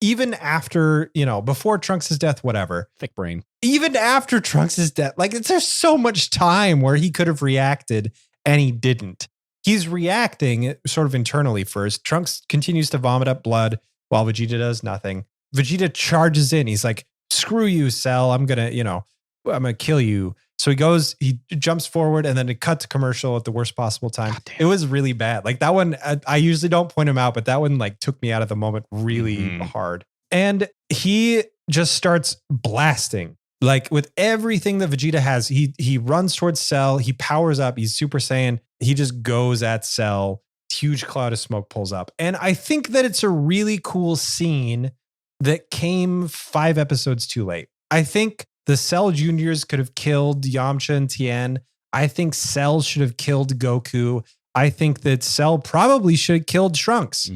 even after, before Trunks' death, whatever. Thick brain. Even after Trunks' death, like there's so much time where he could have reacted and he didn't. He's reacting sort of internally first. Trunks continues to vomit up blood while Vegeta does nothing. Vegeta charges in. He's like, screw you, Cell. I'm going to kill you. So he jumps forward and then it cut to commercial at the worst possible time. It was really bad. Like that one, I usually don't point him out, but that one like took me out of the moment really hard. And he just starts blasting. Like with everything that Vegeta has, he runs towards Cell. He powers up. He's Super Saiyan. He just goes at Cell. Huge cloud of smoke pulls up. And I think that it's a really cool scene that came 5 episodes too late. I think the Cell Juniors could have killed Yamcha and Tien. I think Cell should have killed Goku. I think that Cell probably should have killed Trunks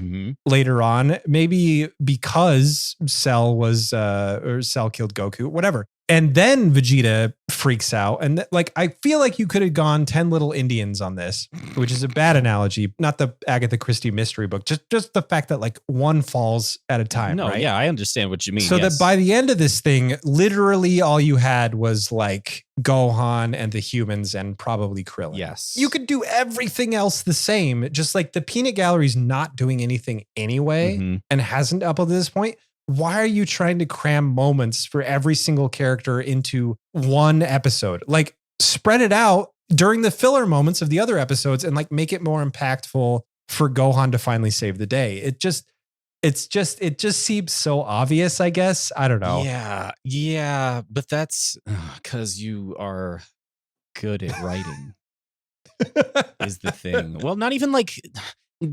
later on, maybe because Cell was or Cell killed Goku, whatever. And then Vegeta freaks out. And I feel like you could have gone 10 little Indians on this, which is a bad analogy. Not the Agatha Christie mystery book, just the fact that one falls at a time. No, right? Yeah, I understand what you mean. So that by the end of this thing, literally all you had was Gohan and the humans and probably Krillin. Yes. You could do everything else the same. Just the peanut gallery's not doing anything anyway and hasn't up until this point. Why are you trying to cram moments for every single character into one episode? Spread it out during the filler moments of the other episodes and make it more impactful for Gohan to finally save the day. It just seems so obvious, I guess. I don't know. Yeah, but that's because you are good at writing is the thing. Well, not even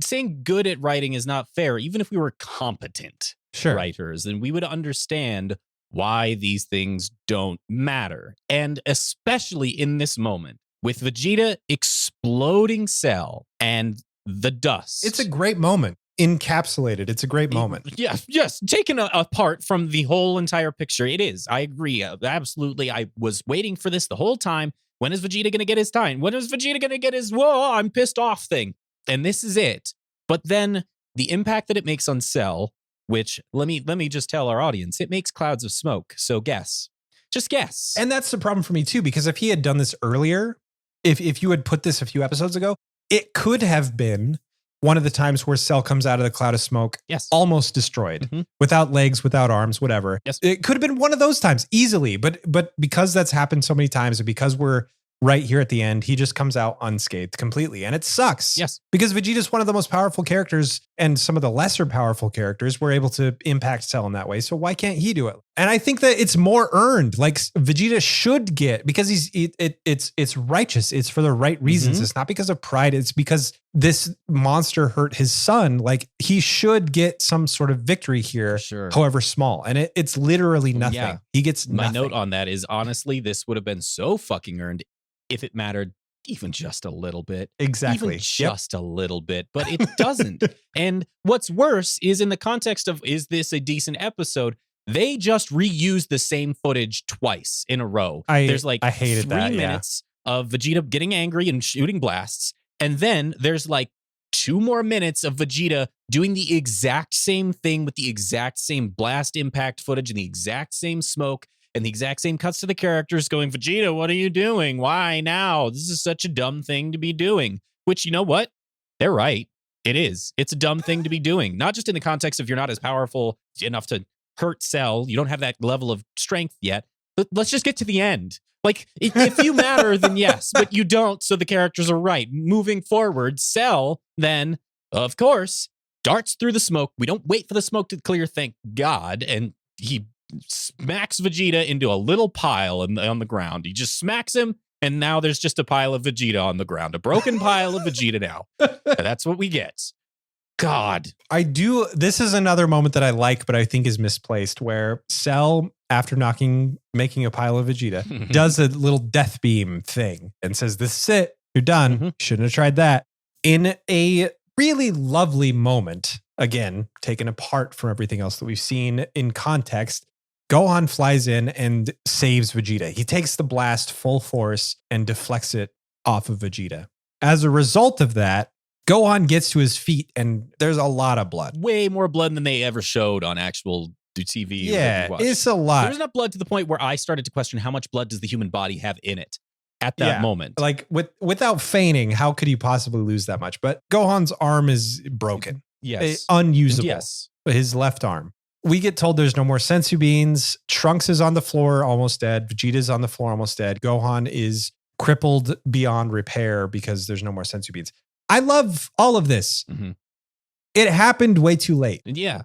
saying good at writing is not fair. Even if we were competent writers, then we would understand why these things don't matter. And especially in this moment with Vegeta exploding Cell and the dust. It's a great moment. Encapsulated. It's a great moment. Yes. Taken apart from the whole entire picture. It is. I agree. Absolutely. I was waiting for this the whole time. When is Vegeta going to get his time? When is Vegeta going to get his, whoa, I'm pissed off thing? And this is it. But then the impact that it makes on Cell, which let me just tell our audience, it makes clouds of smoke. So guess. Just guess. And that's the problem for me too, because if he had done this earlier, if you had put this a few episodes ago, it could have been one of the times where Cell comes out of the cloud of smoke, almost destroyed, without legs, without arms, whatever. Yes. It could have been one of those times easily, but because that's happened so many times and because we're right here at the end, he just comes out unscathed completely. And it sucks. Yes. Because Vegeta's one of the most powerful characters and some of the lesser powerful characters were able to impact Cell in that way. So why can't he do it? And I think that it's more earned. Vegeta should get, because it's righteous. It's for the right reasons. It's not because of pride. It's because this monster hurt his son. He should get some sort of victory here, however small. And it's literally nothing. Yeah. He gets nothing. My note on that is, honestly, this would have been so fucking earned if it mattered even just a little bit. Exactly. Even just a little bit, but it doesn't. And what's worse is, in the context of, is this a decent episode? They just reused the same footage twice in a row. There's I hated 3 minutes of Vegeta getting angry and shooting blasts. And then there's 2 more minutes of Vegeta doing the exact same thing with the exact same blast impact footage and the exact same smoke. And the exact same cuts to the characters going, Vegeta, what are you doing? Why now? This is such a dumb thing to be doing. Which, you know what? They're right. It is. It's a dumb thing to be doing. Not just in the context of you're not as powerful enough to hurt Cell. You don't have that level of strength yet. But let's just get to the end. If you matter, then yes. But you don't, so the characters are right. Moving forward, Cell then, of course, darts through the smoke. We don't wait for the smoke to clear, thank God. And he smacks Vegeta into a little pile on the ground. He just smacks him, and now there's just a pile of Vegeta on the ground. A broken pile of Vegeta now. That's what we get. God. This is another moment that I like, but I think is misplaced, where Cell, after making a pile of Vegeta, does a little death beam thing and says, this is it. You're done. Shouldn't have tried that. In a really lovely moment, again, taken apart from everything else that we've seen in context, Gohan flies in and saves Vegeta. He takes the blast full force and deflects it off of Vegeta. As a result of that, Gohan gets to his feet and there's a lot of blood. Way more blood than they ever showed on actual TV. Yeah, it's a lot. There's enough blood to the point where I started to question how much blood does the human body have in it at that moment. Without feigning, how could you possibly lose that much? But Gohan's arm is broken. Yes. Unusable. Yes. His left arm. We get told there's no more sensu beans. Trunks is on the floor, almost dead. Vegeta's on the floor, almost dead. Gohan is crippled beyond repair because there's no more sensu beans. I love all of this. It happened way too late. Yeah.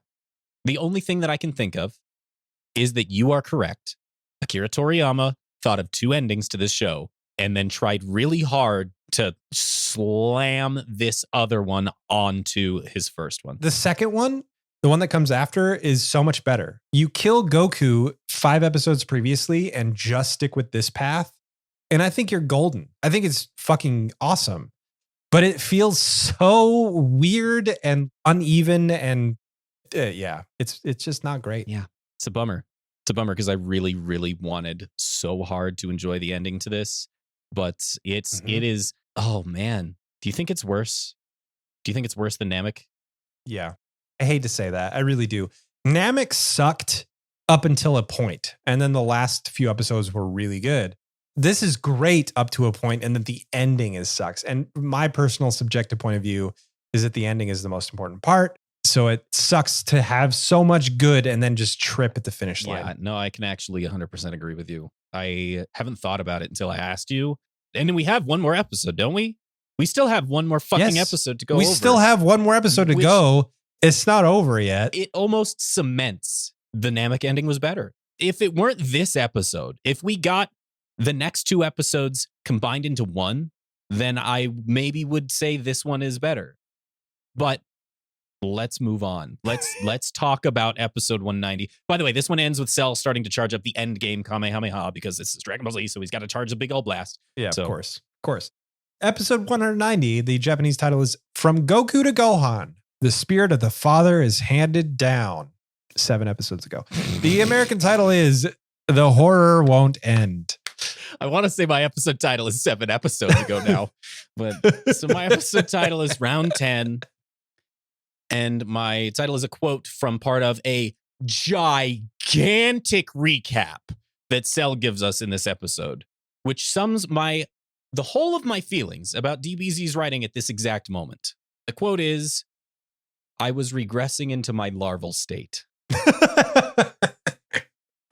The only thing that I can think of is that you are correct. Akira Toriyama thought of 2 endings to this show and then tried really hard to slam this other one onto his first one. The second one The one that comes after is so much better. You kill Goku 5 episodes previously and just stick with this path. And I think you're golden. I think it's fucking awesome. But it feels so weird and uneven and it's just not great. Yeah, it's a bummer. It's a bummer because I really, really wanted so hard to enjoy the ending to this. But it is, oh man. Do you think it's worse? Do you think it's worse than Namek? Yeah. I hate to say that. I really do. Namek sucked up until a point, and then the last few episodes were really good. This is great up to a point, and then the ending sucks. And my personal subjective point of view is that the ending is the most important part. So it sucks to have so much good and then just trip at the finish line. Yeah, no, I can actually 100% agree with you. I haven't thought about it until I asked you. And then we have one more episode, don't we? We still have one more fucking episode to go over. We still have one more episode to go. It's not over yet. It almost cements the Namek ending was better. If it weren't this episode, if we got the next 2 episodes combined into one, then I maybe would say this one is better. But let's move on. Let's talk about episode 190. By the way, this one ends with Cell starting to charge up the end game Kamehameha because this is Dragon Ball Z, so he's got to charge a big old blast. Yeah, of course. Episode 190, the Japanese title is From Goku to Gohan. The spirit of the father is handed down. 7 episodes ago. The American title is The Horror Won't End. I want to say my episode title is 7 episodes ago now. But so my episode title is Round 10. And my title is a quote from part of a gigantic recap that Cell gives us in this episode, which sums the whole of my feelings about DBZ's writing at this exact moment. The quote is, I was regressing into my larval state.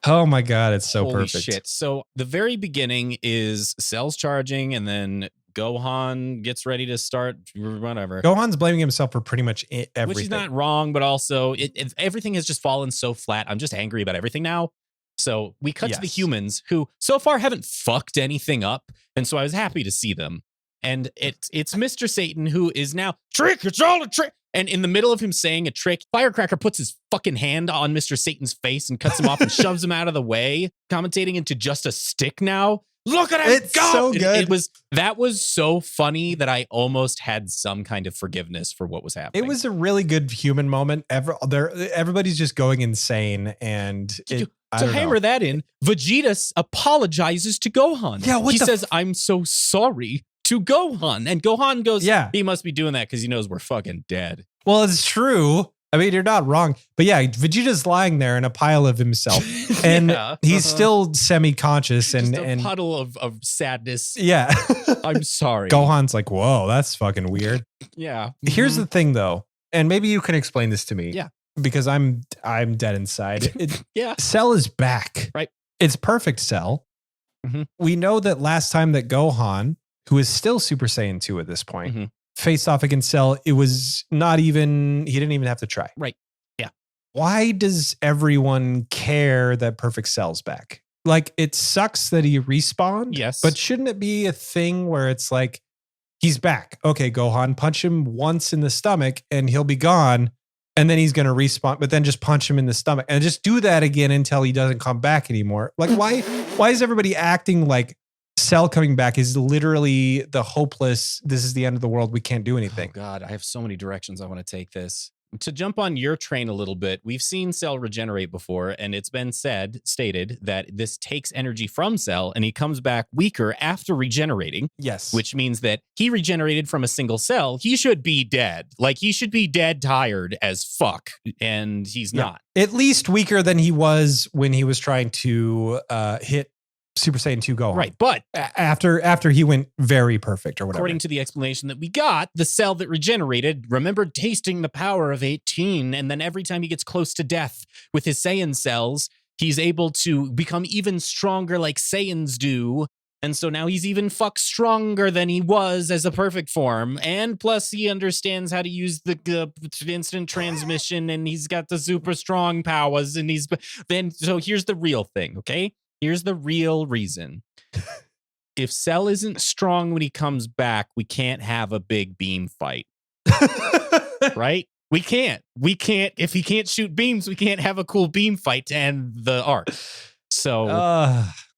Oh my God, it's so Holy perfect. Shit. So the very beginning is Cell's charging, and then Gohan gets ready to start whatever. Gohan's blaming himself for pretty much everything. Which is not wrong, but also everything has just fallen so flat. I'm just angry about everything now. So we cut to the humans who so far haven't fucked anything up. And so I was happy to see them. And it's Mr. Satan who is now, trick, it's all a trick. And in the middle of him saying a trick, Firecracker puts his fucking hand on Mr. Satan's face and cuts him off and shoves him out of the way, commentating into just a stick now. Look at him it's go! So good. That was so funny that I almost had some kind of forgiveness for what was happening. It was a really good human moment. Everybody's just going insane, and to hammer that in, Vegeta apologizes to Gohan. Yeah, he says, "I'm so sorry." To Gohan, and Gohan goes, yeah, he must be doing that because he knows we're fucking dead. Well, it's true. I mean, you're not wrong. But yeah, Vegeta's lying there in a pile of himself. And he's still semi-conscious and a puddle of sadness. Yeah. I'm sorry. Gohan's like, whoa, that's fucking weird. Yeah. Here's the thing though, and maybe you can explain this to me. Yeah. Because I'm dead inside. Yeah. Cell is back. Right. It's perfect Cell. Mm-hmm. We know that last time that Gohan, who is still Super Saiyan 2 at this point, faced off against Cell, it was he didn't even have to try. Right. Yeah. Why does everyone care that Perfect Cell's back? Like, it sucks that he respawned. Yes. But shouldn't it be a thing where it's like, he's back. Okay, Gohan, punch him once in the stomach and he'll be gone. And then he's going to respawn, but then just punch him in the stomach and just do that again until he doesn't come back anymore. Like, why is everybody acting like Cell coming back is literally the hopeless, this is the end of the world, we can't do anything? Oh God, I have so many directions I want to take this. To jump on your train a little bit, we've seen Cell regenerate before, and it's been stated that this takes energy from Cell, and he comes back weaker after regenerating. Yes. Which means that he regenerated from a single cell. He should be dead. Like, he should be dead tired as fuck, and he's not. At least weaker than he was when he was trying to hit Super Saiyan 2 Gohan. Right, but after he went very perfect or whatever. According to the explanation that we got, the cell that regenerated remembered tasting the power of 18, and then every time he gets close to death with his Saiyan cells, he's able to become even stronger like Saiyans do. And so now he's even stronger than he was as a perfect form. And plus he understands how to use the instant transmission, and he's got the super strong powers, and so here's the real thing, okay? Here's the real reason. If Cell isn't strong when he comes back, we can't have a big beam fight. Right? We can't. If he can't shoot beams, we can't have a cool beam fight to end the arc. So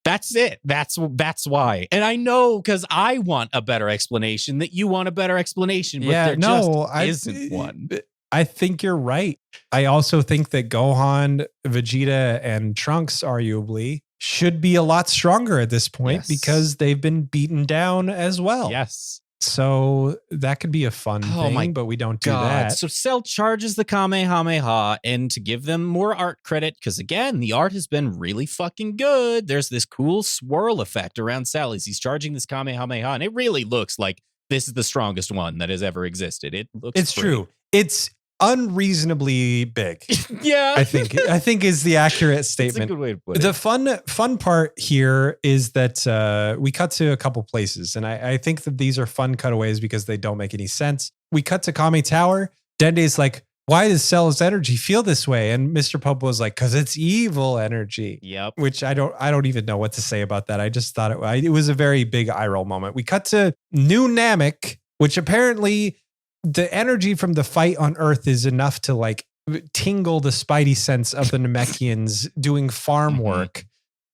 that's it. That's why. And I know because I want a better explanation that you want a better explanation, but there just isn't one. I think you're right. I also think that Gohan, Vegeta, and Trunks arguably should be a lot stronger at this point because they've been beaten down as well. Yes. So that could be a fun thing, but we don't do that. So Cell charges the Kamehameha, and to give them more art credit, because again, the art has been really fucking good. There's this cool swirl effect around Cell as he's charging this Kamehameha, and it really looks like this is the strongest one that has ever existed. It's true. It's unreasonably big. Yeah. I think is the accurate statement. That's a good way to put it. The fun part here is that we cut to a couple places, and I think that these are fun cutaways because they don't make any sense. We cut to Kame Tower. Dende's like, why does Cell's energy feel this way? And Mr. Popo was like, because it's evil energy. Yep. Which I don't even know what to say about that. I just thought it was a very big eye roll moment. We cut to New Namek, which apparently the energy from the fight on Earth is enough to like tingle the spidey sense of the Namekians doing farm work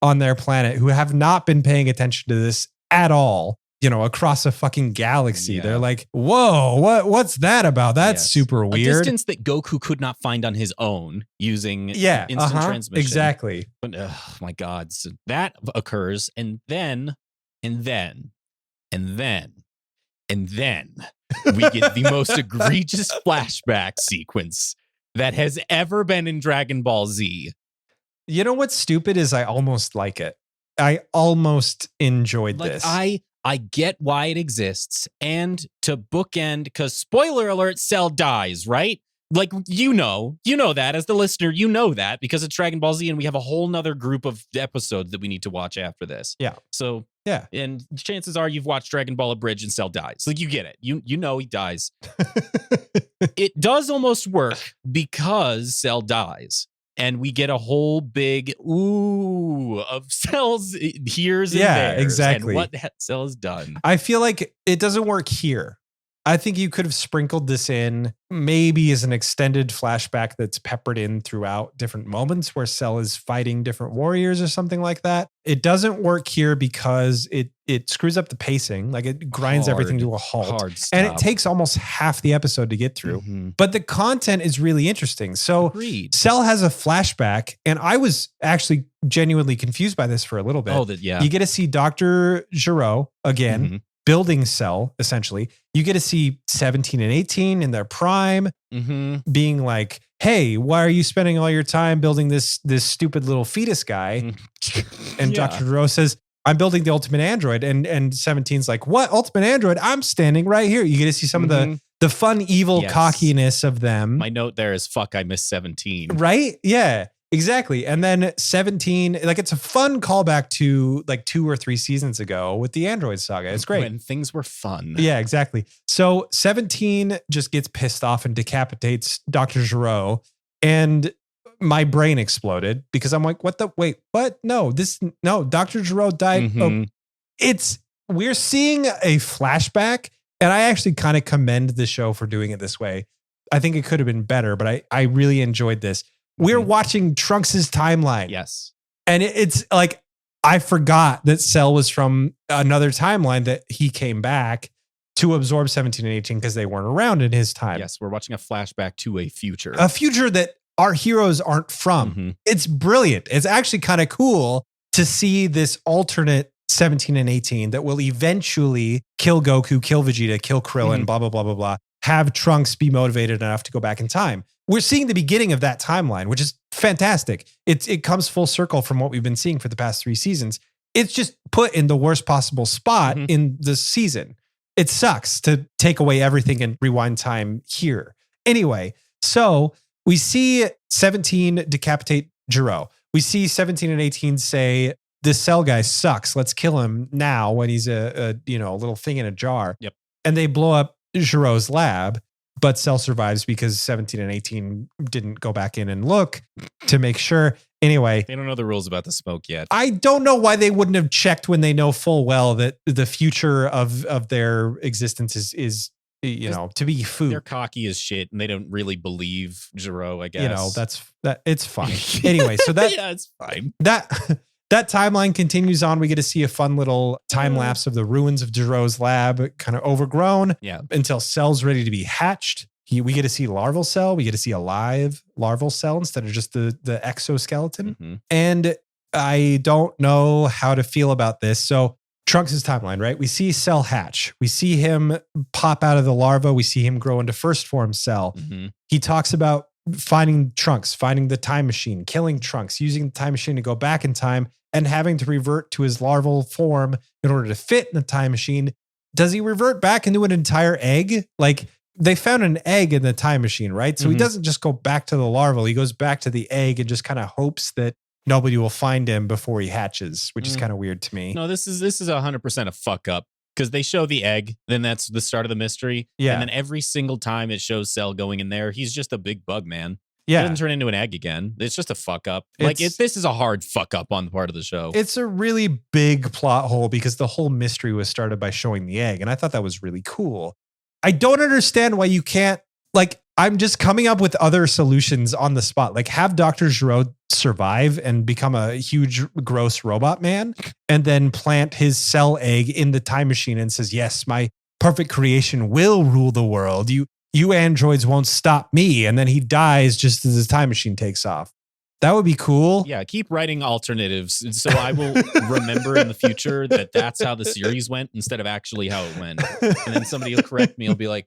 on their planet who have not been paying attention to this at all. You know, across a fucking galaxy. Yeah. They're like, whoa, what's that about? That's super weird. A distance that Goku could not find on his own using instant transmission. Exactly. But, oh my God. So that occurs. And then we get the most egregious flashback sequence that has ever been in Dragon Ball Z. You know what's stupid is I almost like it. I almost enjoyed this. I get why it exists, and to bookend, because spoiler alert, Cell dies, right? Like, you know that as the listener, you know that because it's Dragon Ball Z and we have a whole nother group of episodes that we need to watch after this. Yeah. So, yeah. And chances are you've watched Dragon Ball Abridged and Cell dies. Like, you get it. You know he dies. It does almost work because Cell dies. And we get a whole big ooh of Cell's here's and there's. Exactly. And what that Cell has done. I feel like it doesn't work here. I think you could have sprinkled this in maybe as an extended flashback that's peppered in throughout different moments where Cell is fighting different warriors or something like that. It doesn't work here because it screws up the pacing. Like it grinds everything to a halt. And it takes almost half the episode to get through. Mm-hmm. But the content is really interesting. So Cell has a flashback, and I was actually genuinely confused by this for a little bit. Oh, yeah. You get to see Dr. Gero again. Mm-hmm. Building Cell, essentially. You get to see 17 and 18 in their prime, being like, hey, why are you spending all your time building this stupid little fetus guy? And Dr. Gero says, I'm building the ultimate android. And 17's like, what? Ultimate android? I'm standing right here. You get to see some of the fun, evil cockiness of them. My note there is, fuck, I missed 17. Right? Yeah. Exactly. And then 17, like it's a fun callback to like 2 or 3 seasons ago with the Android saga. It's great. When things were fun. Yeah, exactly. So 17 just gets pissed off and decapitates Dr. Gero. And my brain exploded because I'm like, what? No, Dr. Gero died. Mm-hmm. We're seeing a flashback, and I actually kind of commend the show for doing it this way. I think it could have been better, but I really enjoyed this. We're watching Trunks' timeline. Yes. And it's like, I forgot that Cell was from another timeline that he came back to absorb 17 and 18 because they weren't around in his time. Yes, we're watching a flashback to a future. A future that our heroes aren't from. Mm-hmm. It's brilliant. It's actually kind of cool to see this alternate 17 and 18 that will eventually kill Goku, kill Vegeta, kill Krillin, blah, blah, blah, blah, blah. Have Trunks be motivated enough to go back in time. We're seeing the beginning of that timeline, which is fantastic. It comes full circle from what we've been seeing for the past 3 seasons. It's just put in the worst possible spot in the season. It sucks to take away everything and rewind time here. Anyway, so we see 17 decapitate Gero. We see 17 and 18 say, this Cell guy sucks. Let's kill him now when he's a little thing in a jar. Yep. And they blow up Gero's lab. But Cell survives because 17 and 18 didn't go back in and look to make sure. Anyway. They don't know the rules about the smoke yet. I don't know why they wouldn't have checked when they know full well that the future of their existence is to be food. They're cocky as shit, and they don't really believe Giro, I guess. That it's fine. Anyway, so that yeah, it's fine. That timeline continues on. We get to see a fun little time lapse of the ruins of Giro's lab, kind of overgrown. Yeah. Until Cell's ready to be hatched. We get to see larval Cell. We get to see a live larval Cell instead of just the exoskeleton. Mm-hmm. And I don't know how to feel about this. So Trunks' timeline, right? We see Cell hatch. We see him pop out of the larva. We see him grow into first form Cell. Mm-hmm. He talks about finding Trunks, finding the time machine, killing Trunks, using the time machine to go back in time and having to revert to his larval form in order to fit in the time machine. Does he revert back into an entire egg? Like they found an egg in the time machine, right? So he doesn't just go back to the larval. He goes back to the egg and just kind of hopes that nobody will find him before he hatches, which is kind of weird to me. No, this is 100% a fuck up because they show the egg, then that's the start of the mystery. Yeah. And then every single time it shows Cell going in there, he's just a big bug man. Yeah. It doesn't turn into an egg again. It's just a fuck up. This is a hard fuck up on the part of the show. It's a really big plot hole because the whole mystery was started by showing the egg. And I thought that was really cool. I don't understand why you can't, I'm just coming up with other solutions on the spot. Like have Dr. Giro survive and become a huge, gross robot man and then plant his Cell egg in the time machine and says, yes, my perfect creation will rule the world. You androids won't stop me. And then he dies just as his time machine takes off. That would be cool. Yeah, keep writing alternatives so I will remember in the future that that's how the series went instead of actually how it went. And then somebody will correct me. I'll be like,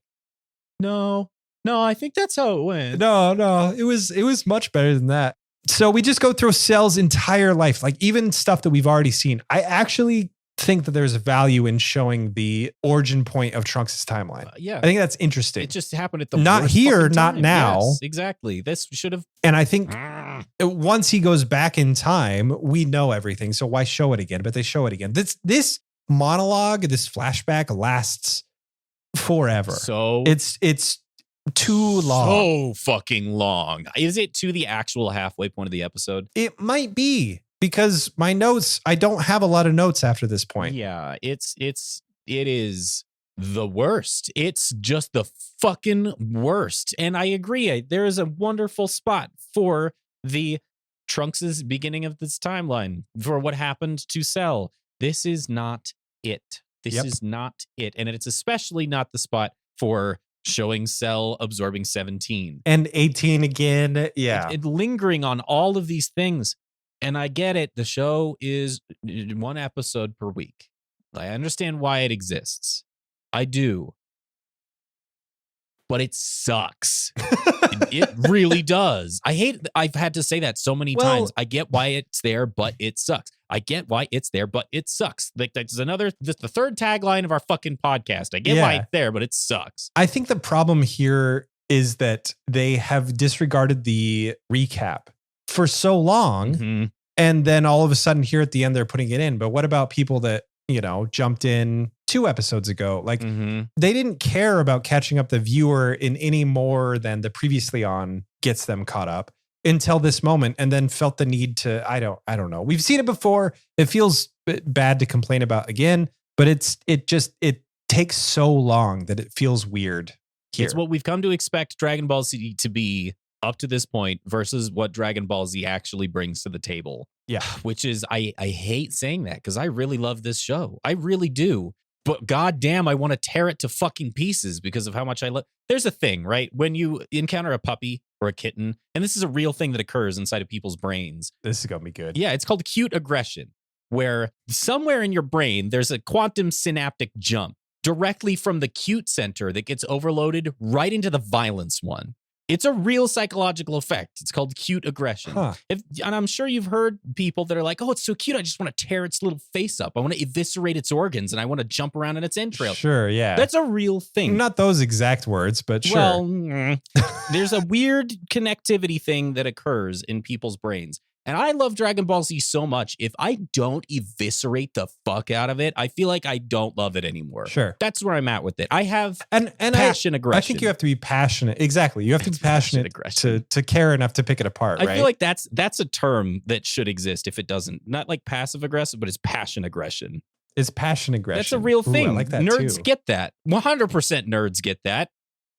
no, I think that's how it went. No, it was much better than that. So we just go through Cell's entire life, like even stuff that we've already seen. I actually think that there's value in showing the origin point of Trunks' timeline. Yeah. I think that's interesting. It just happened at the not worst here, fucking not time. now. Yes, exactly. This should have. And I think once he goes back in time, we know everything. So why show it again? But they show it again. This monologue, this flashback lasts forever. So it's too long. So fucking long. Is it to the actual halfway point of the episode? It might be. Because my notes, I don't have a lot of notes after this point. Yeah, it is the worst. It's just the fucking worst. And I agree. There is a wonderful spot for the Trunks' beginning of this timeline for what happened to Cell. This is not it. This is not it. And it's especially not the spot for showing Cell absorbing 17. And 18 again. Yeah. It lingering on all of these things. And I get it. The show is one episode per week. I understand why it exists. I do. But it sucks. It really does. I've had to say that so many times. I get why it's there, but it sucks. I get why it's there, but it sucks. Like that's the third tagline of our fucking podcast. I get why it's there, but it sucks. I think the problem here is that they have disregarded the recap for so long. And then all of a sudden here at the end, they're putting it in. But what about people that, jumped in 2 episodes ago? Like they didn't care about catching up the viewer in any more than the previously on gets them caught up until this moment. And then felt the need to, I don't know. We've seen it before. It feels bad to complain about again, but it takes so long that it feels weird here. It's what we've come to expect Dragon Ball Z to be up to this point versus what Dragon Ball Z actually brings to the table. Yeah. Which is, I hate saying that because I really love this show. I really do. But goddamn, I want to tear it to fucking pieces because of how much I love. There's a thing, right? When you encounter a puppy or a kitten, and this is a real thing that occurs inside of people's brains. This is going to be good. Yeah, it's called acute aggression, where somewhere in your brain, there's a quantum synaptic jump directly from the cute center that gets overloaded right into the violence one. It's a real psychological effect. It's called cute aggression. And I'm sure you've heard people that are like, oh, it's so cute. I just want to tear its little face up. I want to eviscerate its organs and I want to jump around in its entrails. Sure, yeah. That's a real thing. Not those exact words, but sure. Well, there's a weird connectivity thing that occurs in people's brains. And I love Dragon Ball Z so much. If I don't eviscerate the fuck out of it, I feel like I don't love it anymore. Sure. That's where I'm at with it. I have and passion aggression. I think you have to be passionate. Exactly. You have to be passionate to care enough to pick it apart, right? I feel like that's a term that should exist if it doesn't. Not like passive aggressive, but it's passion aggression. It's passion aggression. That's a real thing. I like that Nerds too. get that. 100% nerds get that.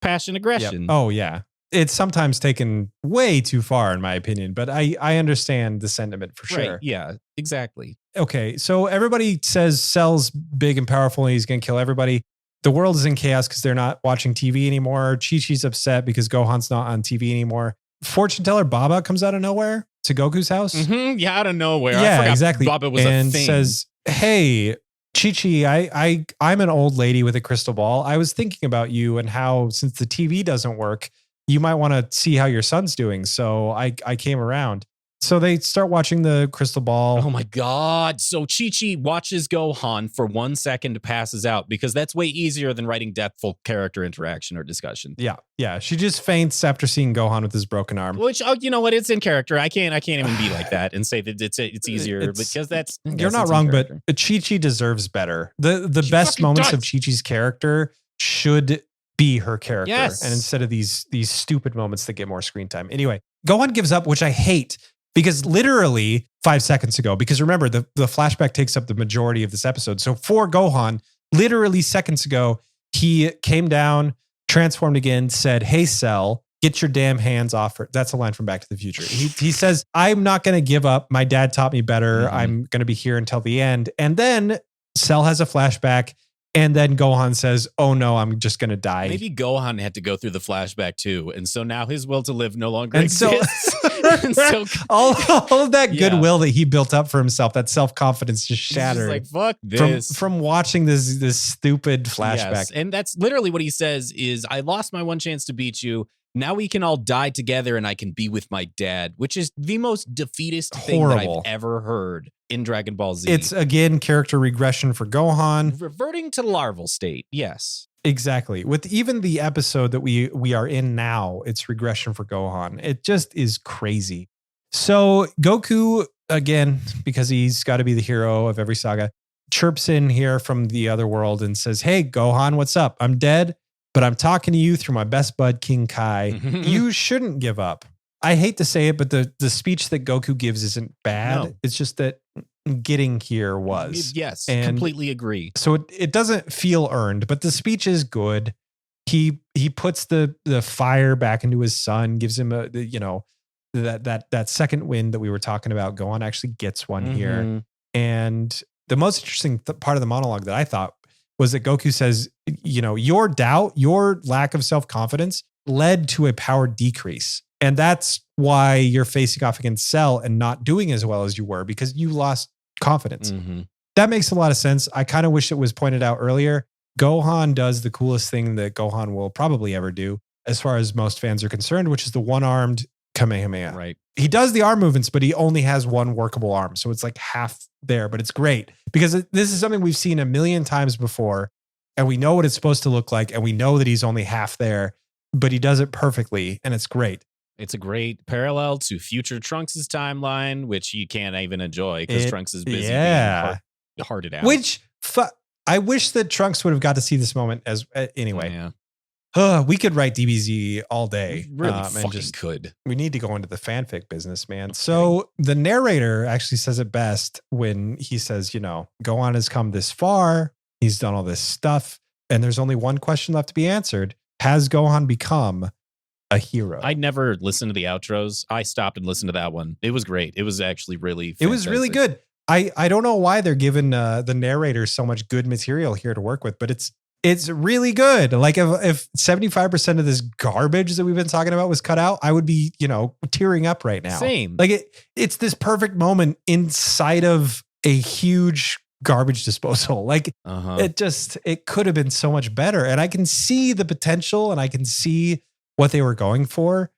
Passion aggression. Yep. Oh, yeah. It's sometimes taken way too far, in my opinion, but I understand the sentiment for sure. Right. Yeah, exactly. Okay, so everybody says Cell's big and powerful and he's going to kill everybody. The world is in chaos because they're not watching TV anymore. Chi-Chi's upset because Gohan's not on TV anymore. Fortune teller Baba comes out of nowhere to Goku's house. Mm-hmm. Yeah, out of nowhere. Yeah, I forgot exactly. Baba was and a thing. Says, hey, Chi-Chi, I'm an old lady with a crystal ball. I was thinking about you and how since the TV doesn't work, you might want to see how your son's doing. So I came around. So they start watching the crystal ball. Oh my God. So Chi-Chi watches Gohan for 1 second, passes out because that's way easier than writing depthful character interaction or discussion. Yeah. She just faints after seeing Gohan with his broken arm. Which, oh, you know what? It's in character. I can't even be like that and say that it's easier because that's you're not wrong, but Chi-Chi deserves better. The best moments of Chi-Chi's character should be her character. Yes. And instead of these stupid moments that get more screen time. Anyway, Gohan gives up, which I hate. Because literally 5 seconds ago, because remember, the flashback takes up the majority of this episode. So for Gohan, literally seconds ago, he came down, transformed again, said, hey, Cell, get your damn hands off her. That's a line from Back to the Future. He says, I'm not going to give up. My dad taught me better. Mm-hmm. I'm going to be here until the end. And then Cell has a flashback. And then Gohan says, oh no, I'm just going to die. Maybe Gohan had to go through the flashback too. And so now his will to live no longer and exists. And so all of that goodwill that he built up for himself, that self-confidence just shattered. Like, fuck this. From watching this stupid flashback. Yes. And that's literally what he says is, I lost my one chance to beat you. Now we can all die together and I can be with my dad, which is the most defeatist thing that I've ever heard in Dragon Ball Z. It's, again, character regression for Gohan. Reverting to larval state, yes. Exactly. With even the episode that we are in now, it's regression for Gohan. It just is crazy. So Goku, again, because he's got to be the hero of every saga, chirps in here from the other world and says, hey, Gohan, what's up? I'm dead, but I'm talking to you through my best bud, King Kai. You shouldn't give up. I hate to say it, but the speech that Goku gives isn't bad. No. It's just that getting here was. Yes, and completely agree. So it doesn't feel earned, but the speech is good. He puts the fire back into his son, gives him that second wind that we were talking about. Gohan actually gets one here. And the most interesting part of the monologue that I thought was that Goku says, your doubt, your lack of self-confidence led to a power decrease. And that's why you're facing off against Cell and not doing as well as you were, because you lost confidence. Mm-hmm. That makes a lot of sense. I kind of wish it was pointed out earlier. Gohan does the coolest thing that Gohan will probably ever do, as far as most fans are concerned, which is the one-armed Kamehameha. Right. He does the arm movements, but he only has one workable arm. So it's like half there, but it's great because this is something we've seen a million times before, and we know what it's supposed to look like, and we know that he's only half there, but he does it perfectly, and it's great. It's a great parallel to future Trunks' timeline, which you can't even enjoy because Trunks is busy being hearted out. Which I wish that Trunks would have got to see this moment as anyway. Yeah. We could write DBZ all day. We really fucking could. We need to go into the fanfic business, man. Okay. So the narrator actually says it best when he says, Gohan has come this far. He's done all this stuff. And there's only one question left to be answered. Has Gohan become a hero? I never listened to the outros. I stopped and listened to that one. It was great. It was actually really fantastic. It was really good. I don't know why they're giving the narrator so much good material here to work with, but it's really good. Like if 75% of this garbage that we've been talking about was cut out, I would be, tearing up right now. Same. Like it's this perfect moment inside of a huge garbage disposal. Like it could have been so much better. And I can see the potential and I can see what they were going for.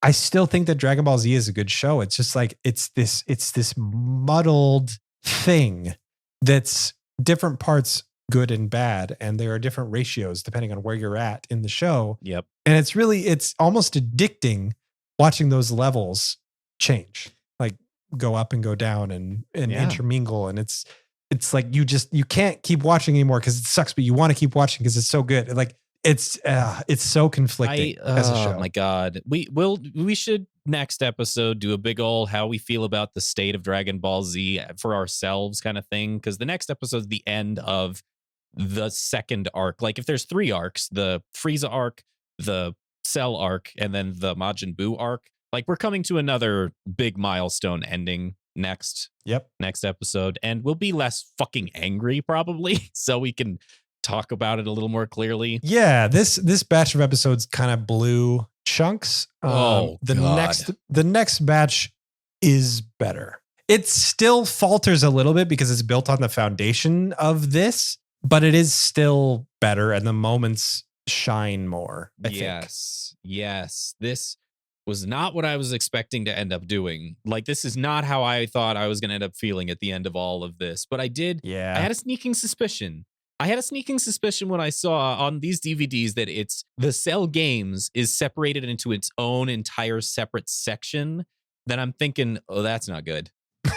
I still think that Dragon Ball Z is a good show. It's just like, it's this muddled thing that's different parts good and bad. And there are different ratios depending on where you're at in the show. Yep. And it's almost addicting watching those levels change, like go up and go down and intermingle. And it's like, you can't keep watching anymore because it sucks, but you want to keep watching because it's so good. Like, it's so conflicting as a show. Oh my God. We should next episode do a big ol' how we feel about the state of Dragon Ball Z for ourselves kind of thing. Because the next episode is the end of the second arc. Like if there's 3 arcs, the Frieza arc, the Cell arc, and then the Majin Buu arc, like we're coming to another big milestone ending next episode, and we'll be less fucking angry probably, so we can talk about it a little more clearly. Yeah, this batch of episodes kind of blew chunks. The next batch is better. It still falters a little bit because it's built on the foundation of this, but it is still better, and the moments shine more. I think. Yes. This was not what I was expecting to end up doing. Like, this is not how I thought I was going to end up feeling at the end of all of this. But I did. Yeah. I had a sneaking suspicion. When I saw on these DVDs that it's the Cell Games is separated into its own entire separate section. Then I'm thinking, oh, that's not good.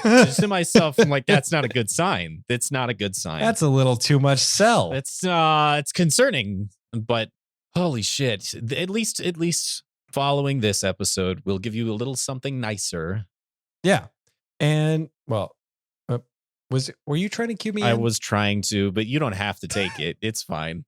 Just to myself, I'm like, that's not a good sign. That's not a good sign. That's a little too much Cell. It's concerning, but holy shit. At least following this episode, we'll give you a little something nicer. Yeah. And well, were you trying to cue me in? I was trying to, but you don't have to take it. It's fine.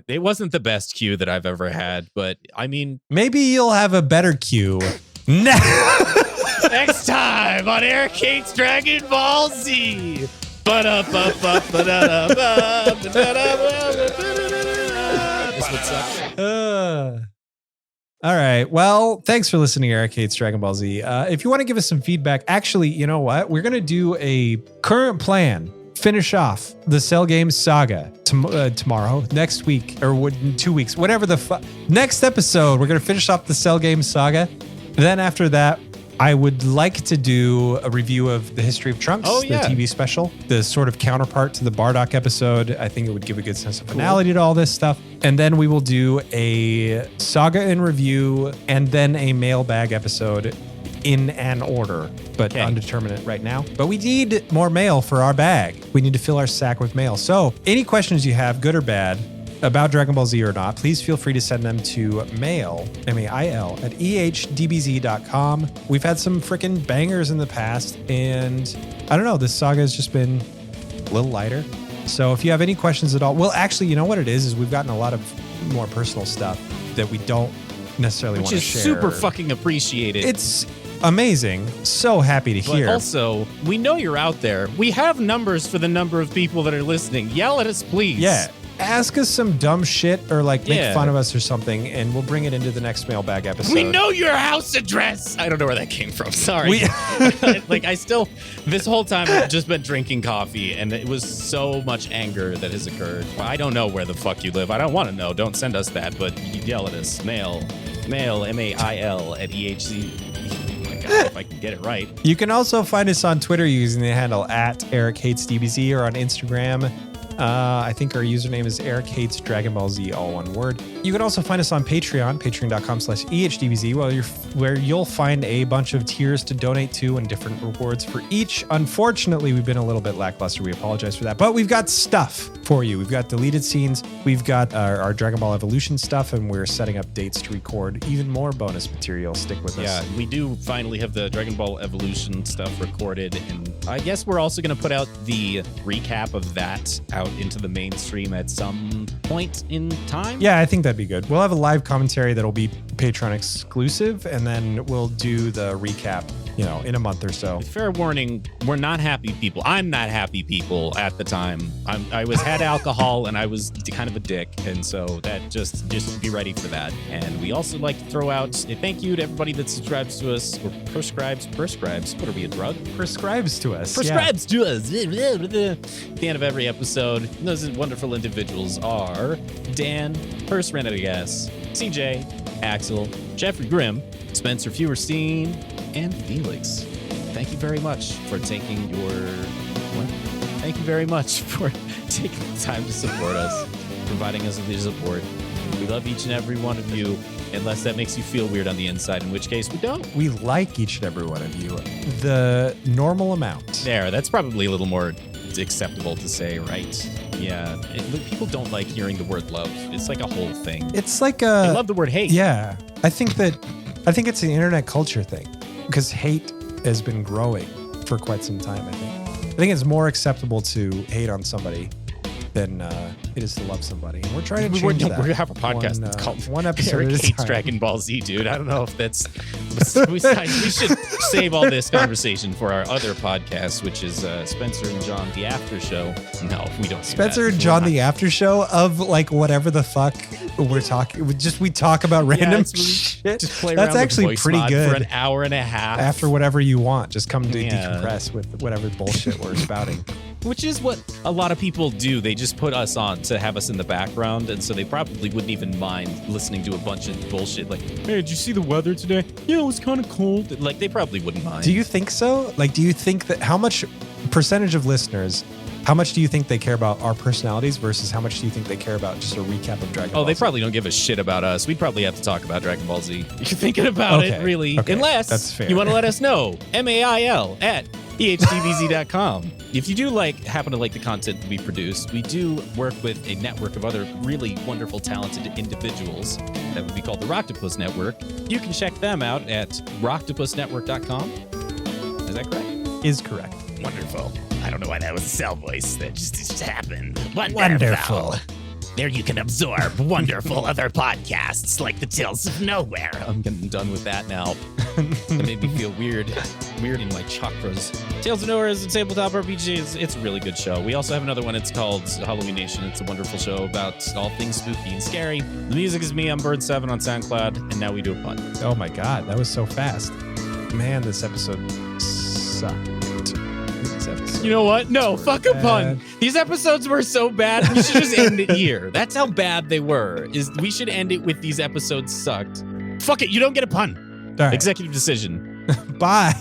It wasn't the best cue that I've ever had, but I mean, maybe you'll have a better cue next time on Eric Hates Dragon Ball Z. All right. Well, thanks for listening to Eric Hates Dragon Ball Z. If you want to give us some feedback, actually, you know what? We're going to do a current plan. Finish off the Cell Games saga tomorrow, next week, or in 2 weeks, whatever next episode. We're going to finish off the Cell Games saga. Then after that, I would like to do a review of the history of Trunks, the TV special, the sort of counterpart to the Bardock episode. I think it would give a good sense of finality to all this stuff. And then we will do a saga in review and then a mailbag episode in an order, but undeterminate right now. But we need more mail for our bag. We need to fill our sack with mail. So any questions you have, good or bad, about Dragon Ball Z or not, please feel free to send them to mail, M-A-I-L, at ehdbz.com. We've had some freaking bangers in the past, and I don't know, this saga has just been a little lighter. So if you have any questions at all, well, actually, you know what it is we've gotten a lot of more personal stuff that we don't necessarily want to share. Which is super fucking appreciated. It's amazing. So happy to hear. But also, we know you're out there. We have numbers for the number of people that are listening. Yell at us, please. Yeah. Ask us some dumb shit or like make fun of us or something, and we'll bring it into the next mailbag episode. We know your house address. I don't know where that came from. Sorry. This whole time I've just been drinking coffee, and it was so much anger that has occurred. I don't know where the fuck you live. I don't want to know. Don't send us that, but you yell at us. Mail, M-A-I-L at EHC. Oh my God, if I can get it right. You can also find us on Twitter using the handle at Eric Hates DBZ, or on Instagram. I think our username is Eric Hates Dragon Ball Z, all one word. You can also find us on Patreon, patreon.com/EHDBZ, where you'll find a bunch of tiers to donate to and different rewards for each. Unfortunately, we've been a little bit lackluster. We apologize for that, but we've got stuff for you. We've got deleted scenes. We've got our Dragon Ball Evolution stuff, and we're setting up dates to record even more bonus material. Stick with us. Yeah, we do finally have the Dragon Ball Evolution stuff recorded, and I guess we're also going to put out the recap of that out into the mainstream at some point in time. Yeah, I think that'd be good. We'll have a live commentary that'll be Patreon exclusive, and then we'll do the recap, in a month or so. Fair warning, we're not happy people. I'm not happy people at the time. I had alcohol and I was kind of a dick, and so that just be ready for that. And we also like to throw out a thank you to everybody that subscribes to us or prescribes. What are we, a drug? Prescribes to us. Prescribes to us. At the end of every episode, those wonderful individuals are Dan, Purse Renegades, CJ, Axel, Jeffrey Grimm, Spencer Feuerstein, and Felix. Thank you very much for taking Thank you very much for taking the time to support us, providing us with your support. We love each and every one of you, unless that makes you feel weird on the inside, in which case we don't. We like each and every one of you. The normal amount. There, that's probably a little more acceptable to say, right? Yeah. People don't like hearing the word love. It's like a whole thing. It's like I love the word hate. Yeah. I think that I think it's an internet culture thing because hate has been growing for quite some time, I think it's more acceptable to hate on somebody than it is to love somebody. And we're trying to change that. We have a podcast called one episode Eric at a Hates time. Dragon Ball Z, dude. I don't know if that's... we should save all this conversation for our other podcast, which is Spencer and John, The After Show. No, we don't do Spencer that. and John, The After Show of like whatever the fuck we're talking. We talk about random shit. Just play That's around with actually voice pretty mod good. for an hour and a half. After whatever you want, just come to Yeah. decompress with whatever bullshit we're spouting. Which is what a lot of people do. They just put us on to have us in the background, and so they probably wouldn't even mind listening to a bunch of bullshit like, hey, did you see the weather today? Yeah, it was kind of cold. Like, they probably wouldn't mind. Do you think so? Like, do you think that how much percentage of listeners, how much do you think they care about our personalities versus how much do you think they care about just a recap of Dragon Ball they Z? probably don't give a shit about us. We'd probably have to talk about Dragon Ball Z. You're thinking about it, really. Okay. Unless That's fair. you want to let us know. mail@ehdbz.com. If you do happen to like the content we produce, we do work with a network of other really wonderful, talented individuals that would be called the Rocktopus Network. You can check them out at rocktopusnetwork.com. Is that correct? Is correct. Wonderful. I don't know why that was a cell voice. That just happened. Wonderful. There you can absorb wonderful other podcasts like the Tales of Nowhere. I'm getting done with that now. It made me feel weird in my chakras. Tales of Nowhere is a tabletop RPG. It's a really good show. We also have another one. It's called Halloween Nation. It's a wonderful show about all things spooky and scary. The music is me. I'm Bird7 on SoundCloud, and now we do a pun. Oh my God, that was so fast. Man, this episode sucked. You know what? No, fuck a pun. These episodes were so bad. We should just end it here. That's how bad they were. We should end it with these episodes sucked. Fuck it. You don't get a pun. All right. Executive decision. Bye.